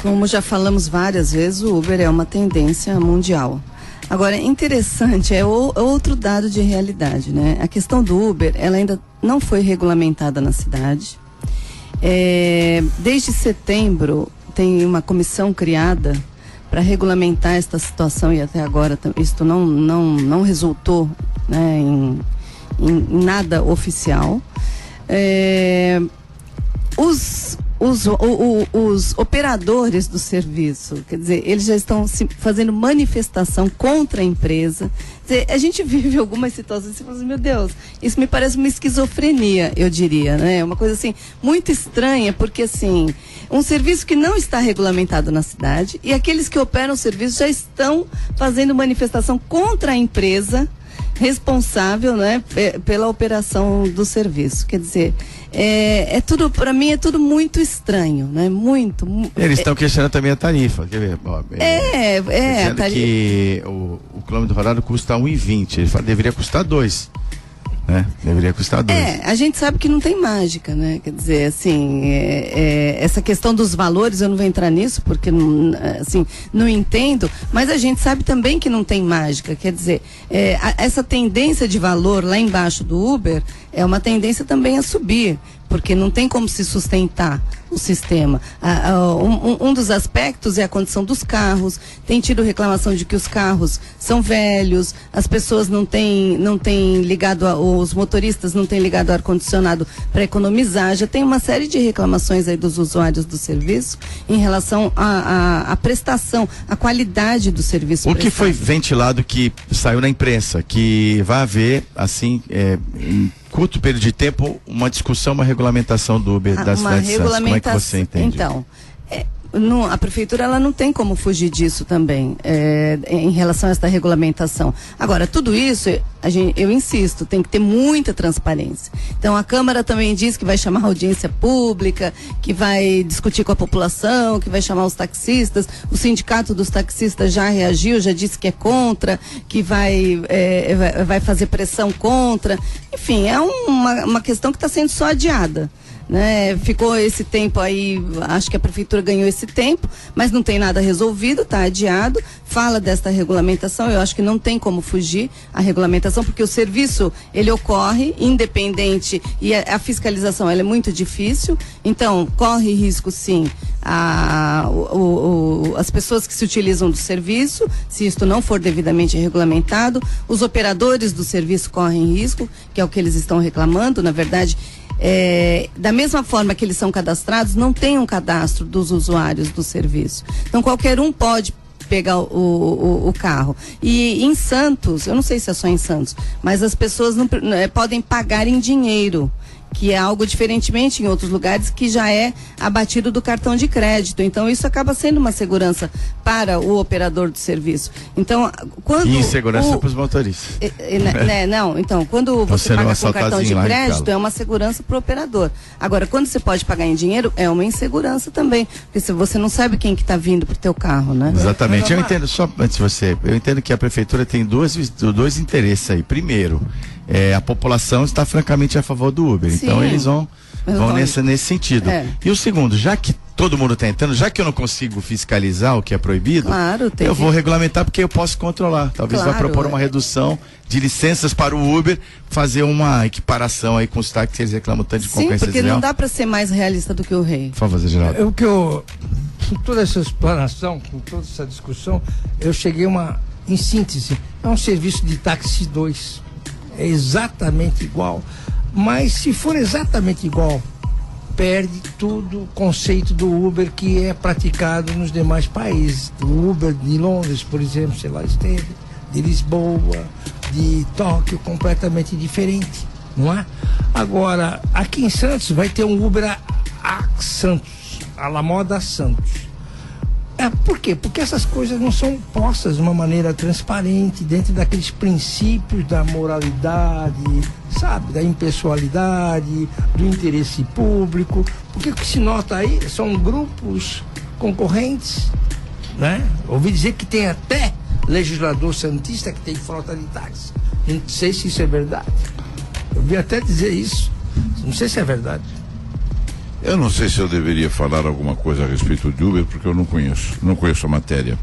Como já falamos várias vezes, o Uber é uma tendência mundial. Agora, interessante, outro dado de realidade, né? A questão do Uber, ela ainda não foi regulamentada na cidade. Desde setembro, tem uma comissão criada para regulamentar esta situação e até agora isto não resultou, né, em nada oficial. Os operadores do serviço, quer dizer, eles já estão fazendo manifestação contra a empresa. Quer dizer, a gente vive algumas situações e fala assim, meu Deus, isso me parece uma esquizofrenia, eu diria, né? Uma coisa assim, muito estranha, porque assim, um serviço que não está regulamentado na cidade e aqueles que operam o serviço já estão fazendo manifestação contra a empresa responsável, né, pela operação do serviço. Quer dizer, tudo, para mim, é tudo muito estranho, né? Muito. Eles estão questionando também a tarifa, quer ver? Dizendo que o quilômetro rodado custa 1,20, ele fala, deveria custar 2. né? Deveria custar 2. A gente sabe que não tem mágica, né? Quer dizer, assim, essa questão dos valores, eu não vou entrar nisso, porque assim, não entendo, mas a gente sabe também que não tem mágica. Quer dizer, essa tendência de valor lá embaixo do Uber é uma tendência também a subir, porque não tem como se sustentar o sistema. Um dos aspectos é a condição dos carros. Tem tido reclamação de que os carros são velhos, as pessoas não têm ligado, os motoristas não têm ligado o ar-condicionado para economizar. Já tem uma série de reclamações aí dos usuários do serviço em relação à prestação, à qualidade do serviço O prestado. que foi ventilado, que saiu na imprensa, que vai haver, assim, em curto período de tempo, uma discussão, uma regulamentação do Uber da cidade de Santos. Como é que você entende? Então, a prefeitura ela não tem como fugir disso também, em relação a essa regulamentação. Agora, tudo isso, eu insisto, tem que ter muita transparência. Então, a Câmara também diz que vai chamar audiência pública, que vai discutir com a população, que vai chamar os taxistas. O sindicato dos taxistas já reagiu, já disse que é contra, que vai fazer pressão contra. Enfim, é uma questão que está sendo só adiada. Né? Ficou esse tempo aí, acho que a prefeitura ganhou esse tempo, mas não tem nada resolvido, está adiado. Fala desta regulamentação, eu acho que não tem como fugir a regulamentação, porque o serviço ele ocorre independente e a fiscalização ela é muito difícil, então corre risco sim as pessoas que se utilizam do serviço, se isto não for devidamente regulamentado, os operadores do serviço correm risco, que é o que eles estão reclamando, na verdade. Da mesma forma que eles são cadastrados, não tem um cadastro dos usuários do serviço. Então qualquer um pode pegar o carro. E em Santos, eu não sei se é só em Santos, mas as pessoas podem pagar em dinheiro, que é algo diferentemente em outros lugares que já é abatido do cartão de crédito. Então isso acaba sendo uma segurança para o operador do serviço. Então, quando e insegurança para os motoristas. Não, então, quando você paga com cartão de crédito, é uma segurança para o operador. Agora, quando você pode pagar em dinheiro, é uma insegurança também, porque se você não sabe quem que está vindo pro teu carro, né? Exatamente. Eu entendo, só antes de você, eu entendo que a prefeitura tem dois interesses aí. Primeiro, a população está francamente a favor do Uber. Sim, então eles vão nesse sentido. E o segundo, já que todo mundo está entrando, já que eu não consigo fiscalizar o que é proibido, eu vou regulamentar porque eu posso controlar. Talvez vá propor uma redução de licenças para o Uber, fazer uma equiparação aí com os táxis que eles reclamam tanto de concorrência desleal. Sim, porque não dá para ser mais realista do que o rei. Por favor, Zé Geraldo. Com toda essa explanação, com toda essa discussão, eu cheguei em síntese, é um serviço de táxi 2. É exatamente igual, mas se for exatamente igual, perde tudo o conceito do Uber que é praticado nos demais países. O Uber de Londres, por exemplo, sei lá, esteve, de Lisboa, de Tóquio, completamente diferente, não é? Agora, aqui em Santos vai ter um Uber a Santos, a la moda Santos. Por quê? Porque essas coisas não são postas de uma maneira transparente, dentro daqueles princípios da moralidade, sabe, da impessoalidade, do interesse público, porque o que se nota aí são grupos concorrentes, né? Ouvi dizer que tem até legislador santista que tem frota de táxi. Não sei se isso é verdade. Eu vi até dizer isso. Não sei se é verdade. Eu não sei se eu deveria falar alguma coisa a respeito de Uber, porque eu não conheço a matéria.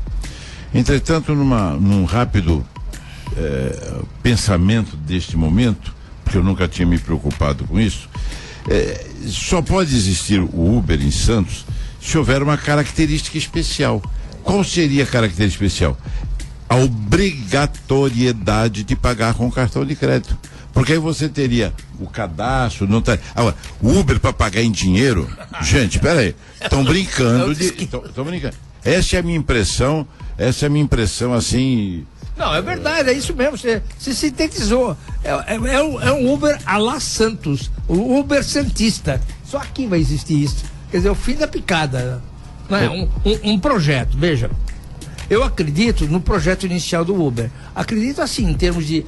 Entretanto, num rápido pensamento deste momento, porque eu nunca tinha me preocupado com isso, só pode existir o Uber em Santos se houver uma característica especial. Qual seria a característica especial? A obrigatoriedade de pagar com cartão de crédito. Porque aí você teria o cadastro, não tá. Agora, Uber para pagar em dinheiro, gente, peraí, estão brincando estão brincando. Essa é a minha impressão, assim. Não, é verdade, é isso mesmo, você sintetizou. É um Uber à la Santos, o Uber santista. Só aqui vai existir isso. Quer dizer, o fim da picada. Não é? Um projeto, veja. Eu acredito no projeto inicial do Uber. Acredito assim, em termos de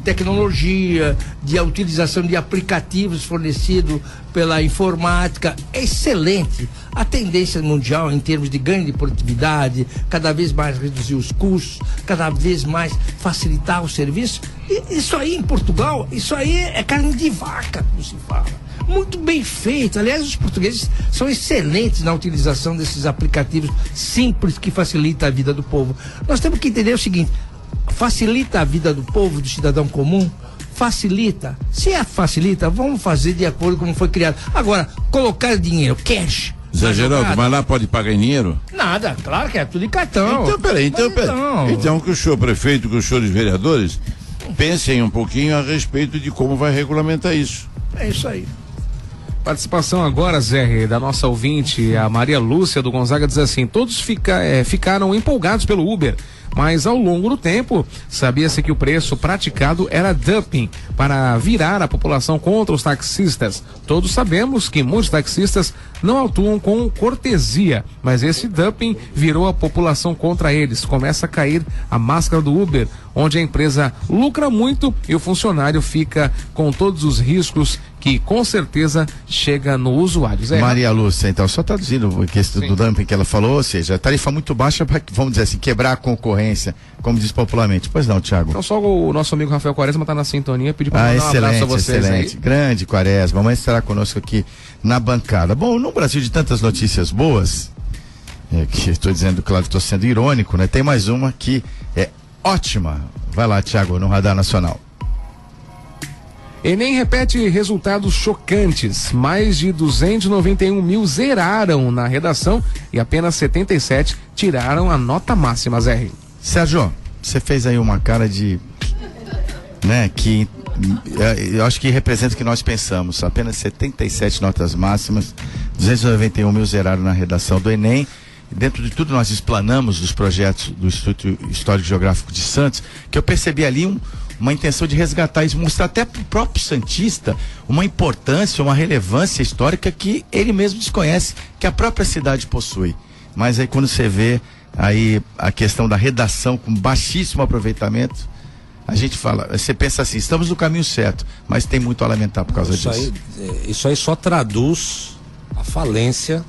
tecnologia, de utilização de aplicativos fornecidos pela informática, é excelente. A tendência mundial em termos de ganho de produtividade, cada vez mais reduzir os custos, cada vez mais facilitar o serviço. E isso aí em Portugal, isso aí é carne de vaca, como se fala. Muito bem feito. Aliás, os portugueses são excelentes na utilização desses aplicativos simples que facilitam a vida do povo. Nós temos que entender o seguinte: facilita a vida do povo, do cidadão comum? Facilita. Se facilita, vamos fazer de acordo com como foi criado. Agora, colocar dinheiro, cash. Zé Geraldo, mas lá pode pagar em dinheiro? Nada, claro que é tudo em cartão. Então, peraí. Então, que o senhor prefeito, que os senhores vereadores pensem um pouquinho a respeito de como vai regulamentar isso. É isso aí. Participação agora, Zé, da nossa ouvinte, a Maria Lúcia do Gonzaga, diz assim: todos ficaram empolgados pelo Uber, mas ao longo do tempo sabia-se que o preço praticado era dumping para virar a população contra os taxistas. Todos sabemos que muitos taxistas não atuam com cortesia, mas esse dumping virou a população contra eles. Começa a cair a máscara do Uber, onde a empresa lucra muito e o funcionário fica com todos os riscos que com certeza chega no usuário. Zé, Maria Lúcia, então, só traduzindo o questão do dumping que ela falou, ou seja, tarifa muito baixa para, vamos dizer assim, quebrar a concorrência, como diz popularmente. Pois não, Thiago. Então só o nosso amigo Rafael Quaresma está na sintonia, pedir para mandar um abraço a vocês. Excelente, aí. Grande Quaresma, amanhã estará conosco aqui na bancada. Bom, no Brasil de tantas notícias boas, que estou dizendo, claro que estou sendo irônico, né? Tem mais uma que é ótima. Vai lá, Thiago, no Radar Nacional. Enem repete resultados chocantes. Mais de 291 mil zeraram na redação e apenas 77 tiraram a nota máxima, Zé. Sérgio, você fez aí uma cara de... né, que eu acho que representa o que nós pensamos. Apenas 77 notas máximas, 291 mil zeraram na redação do Enem. Dentro de tudo nós explanamos os projetos do Instituto Histórico Geográfico de Santos, que eu percebi ali uma intenção de resgatar isso, mostrar até para o próprio santista uma importância, uma relevância histórica que ele mesmo desconhece, que a própria cidade possui. Mas aí quando você vê aí a questão da redação com baixíssimo aproveitamento, a gente fala, você pensa assim, estamos no caminho certo, mas tem muito a lamentar por causa disso. Isso aí só traduz a falência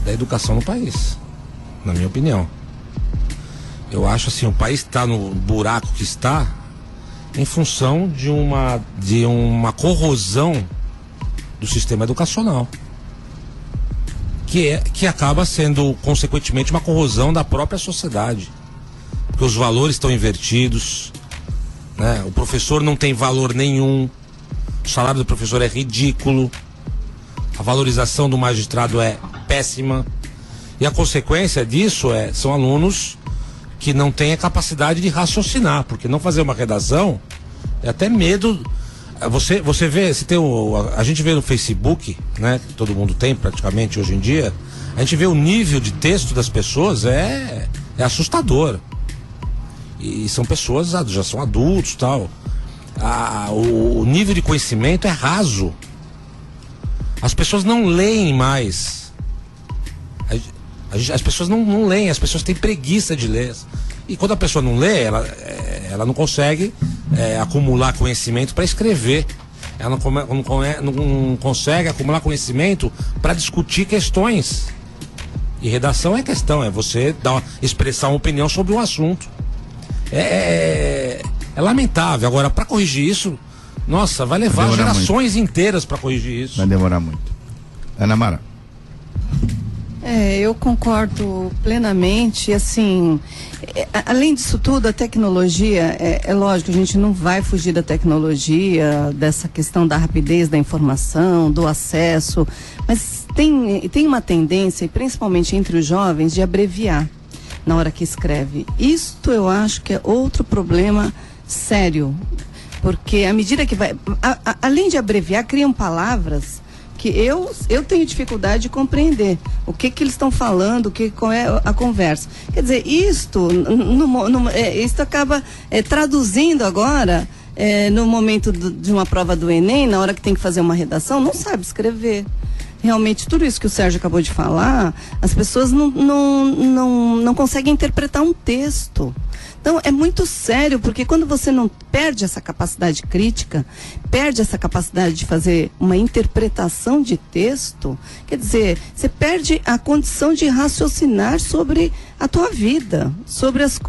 da educação no país, na minha opinião. Eu acho assim, o país está no buraco que está em função de uma corrosão do sistema educacional, que acaba sendo consequentemente uma corrosão da própria sociedade, porque os valores estão invertidos, né? O professor não tem valor nenhum, o salário do professor é ridículo, a valorização do magistrado é péssima, e a consequência disso são alunos que não têm a capacidade de raciocinar, porque não fazer uma redação é até medo. Você vê, a gente vê no Facebook, né, que todo mundo tem praticamente hoje em dia, a gente vê o nível de texto das pessoas é assustador. E são pessoas, já são adultos, tal. O nível de conhecimento é raso. As pessoas não leem mais. As pessoas não leem, as pessoas têm preguiça de ler. E quando a pessoa não lê, ela não consegue acumular conhecimento para escrever. Ela não consegue acumular conhecimento para discutir questões. E redação é questão, é você expressar uma opinião sobre um assunto. É lamentável. Agora, para corrigir isso, nossa, vai levar gerações inteiras para corrigir isso. Vai demorar muito. Ana Mara. Eu concordo plenamente, assim, além disso tudo, a tecnologia, é lógico, a gente não vai fugir da tecnologia, dessa questão da rapidez da informação, do acesso, mas tem uma tendência, principalmente entre os jovens, de abreviar na hora que escreve. Isto eu acho que é outro problema sério, porque à medida que vai, além de abreviar, criam palavras que eu tenho dificuldade de compreender o que eles estão falando, qual é a conversa. Quer dizer, isto acaba traduzindo agora, no momento de uma prova do Enem, na hora que tem que fazer uma redação, não sabe escrever. realmente tudo isso que o Sérgio acabou de falar, as pessoas não conseguem interpretar um texto. Então é muito sério, porque quando você não perde essa capacidade crítica, perde essa capacidade de fazer uma interpretação de texto, quer dizer, você perde a condição de raciocinar sobre a tua vida, sobre as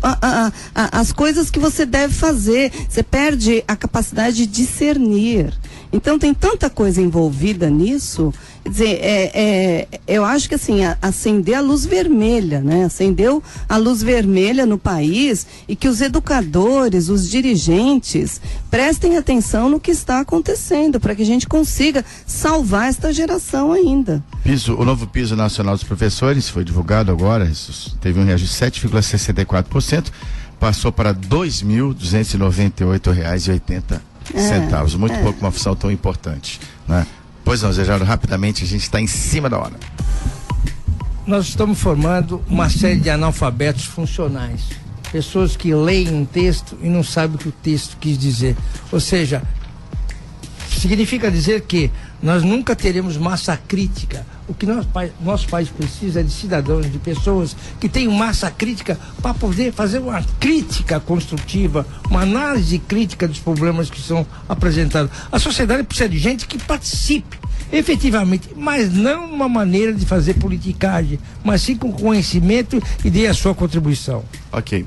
coisas que você deve fazer, você perde a capacidade de discernir. Então tem tanta coisa envolvida nisso, quer dizer, eu acho que assim, acender a luz vermelha, né? Acendeu a luz vermelha no país, e que os educadores, os dirigentes, prestem atenção no que está acontecendo, para que a gente consiga salvar esta geração ainda. O novo piso nacional dos professores foi divulgado agora, teve um reajuste de 7,64%, passou para R$ 2.298,80. Muito pouco uma função tão importante, né? Pois não, Zé Jairo, rapidamente, a gente está em cima da hora. Nós estamos formando uma série de analfabetos funcionais, pessoas que leem um texto e não sabem o que o texto quis dizer. Ou seja, significa dizer que nós nunca teremos massa crítica. O que nosso país precisa é de cidadãos, de pessoas que tenham massa crítica para poder fazer uma crítica construtiva, uma análise crítica dos problemas que são apresentados. A sociedade precisa de gente que participe efetivamente, mas não uma maneira de fazer politicagem, mas sim com conhecimento e dê a sua contribuição. Ok.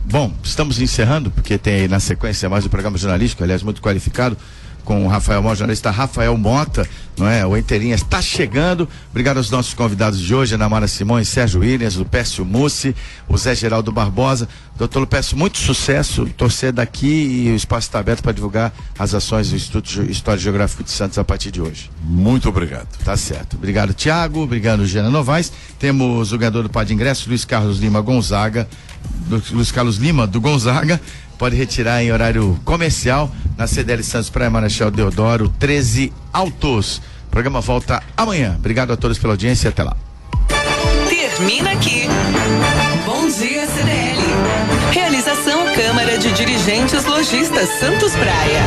Bom, estamos encerrando, porque tem aí na sequência mais um programa jornalístico, aliás, muito qualificado, com o Rafael Mota, jornalista Rafael Mota, não é? O Inteirinha está chegando. Obrigado aos nossos convidados de hoje, Ana Mara Simões, Sérgio Williams, Lupécio Mussi, o Zé Geraldo Barbosa. Doutor Lupécio, muito sucesso, torcer daqui, e o espaço está aberto para divulgar as ações do Instituto História e Geográfico de Santos a partir de hoje. Muito obrigado. Tá certo. Obrigado, Tiago. Obrigado, Gena Novaes. Temos o ganhador do par de ingresso, Luiz Carlos Lima do Gonzaga. Pode retirar em horário comercial na CDL Santos Praia Marechal Deodoro 13 Autos. O programa volta amanhã. Obrigado a todos pela audiência e até lá. Termina aqui. Bom dia, CDL. Realização Câmara de Dirigentes Lojistas Santos Praia.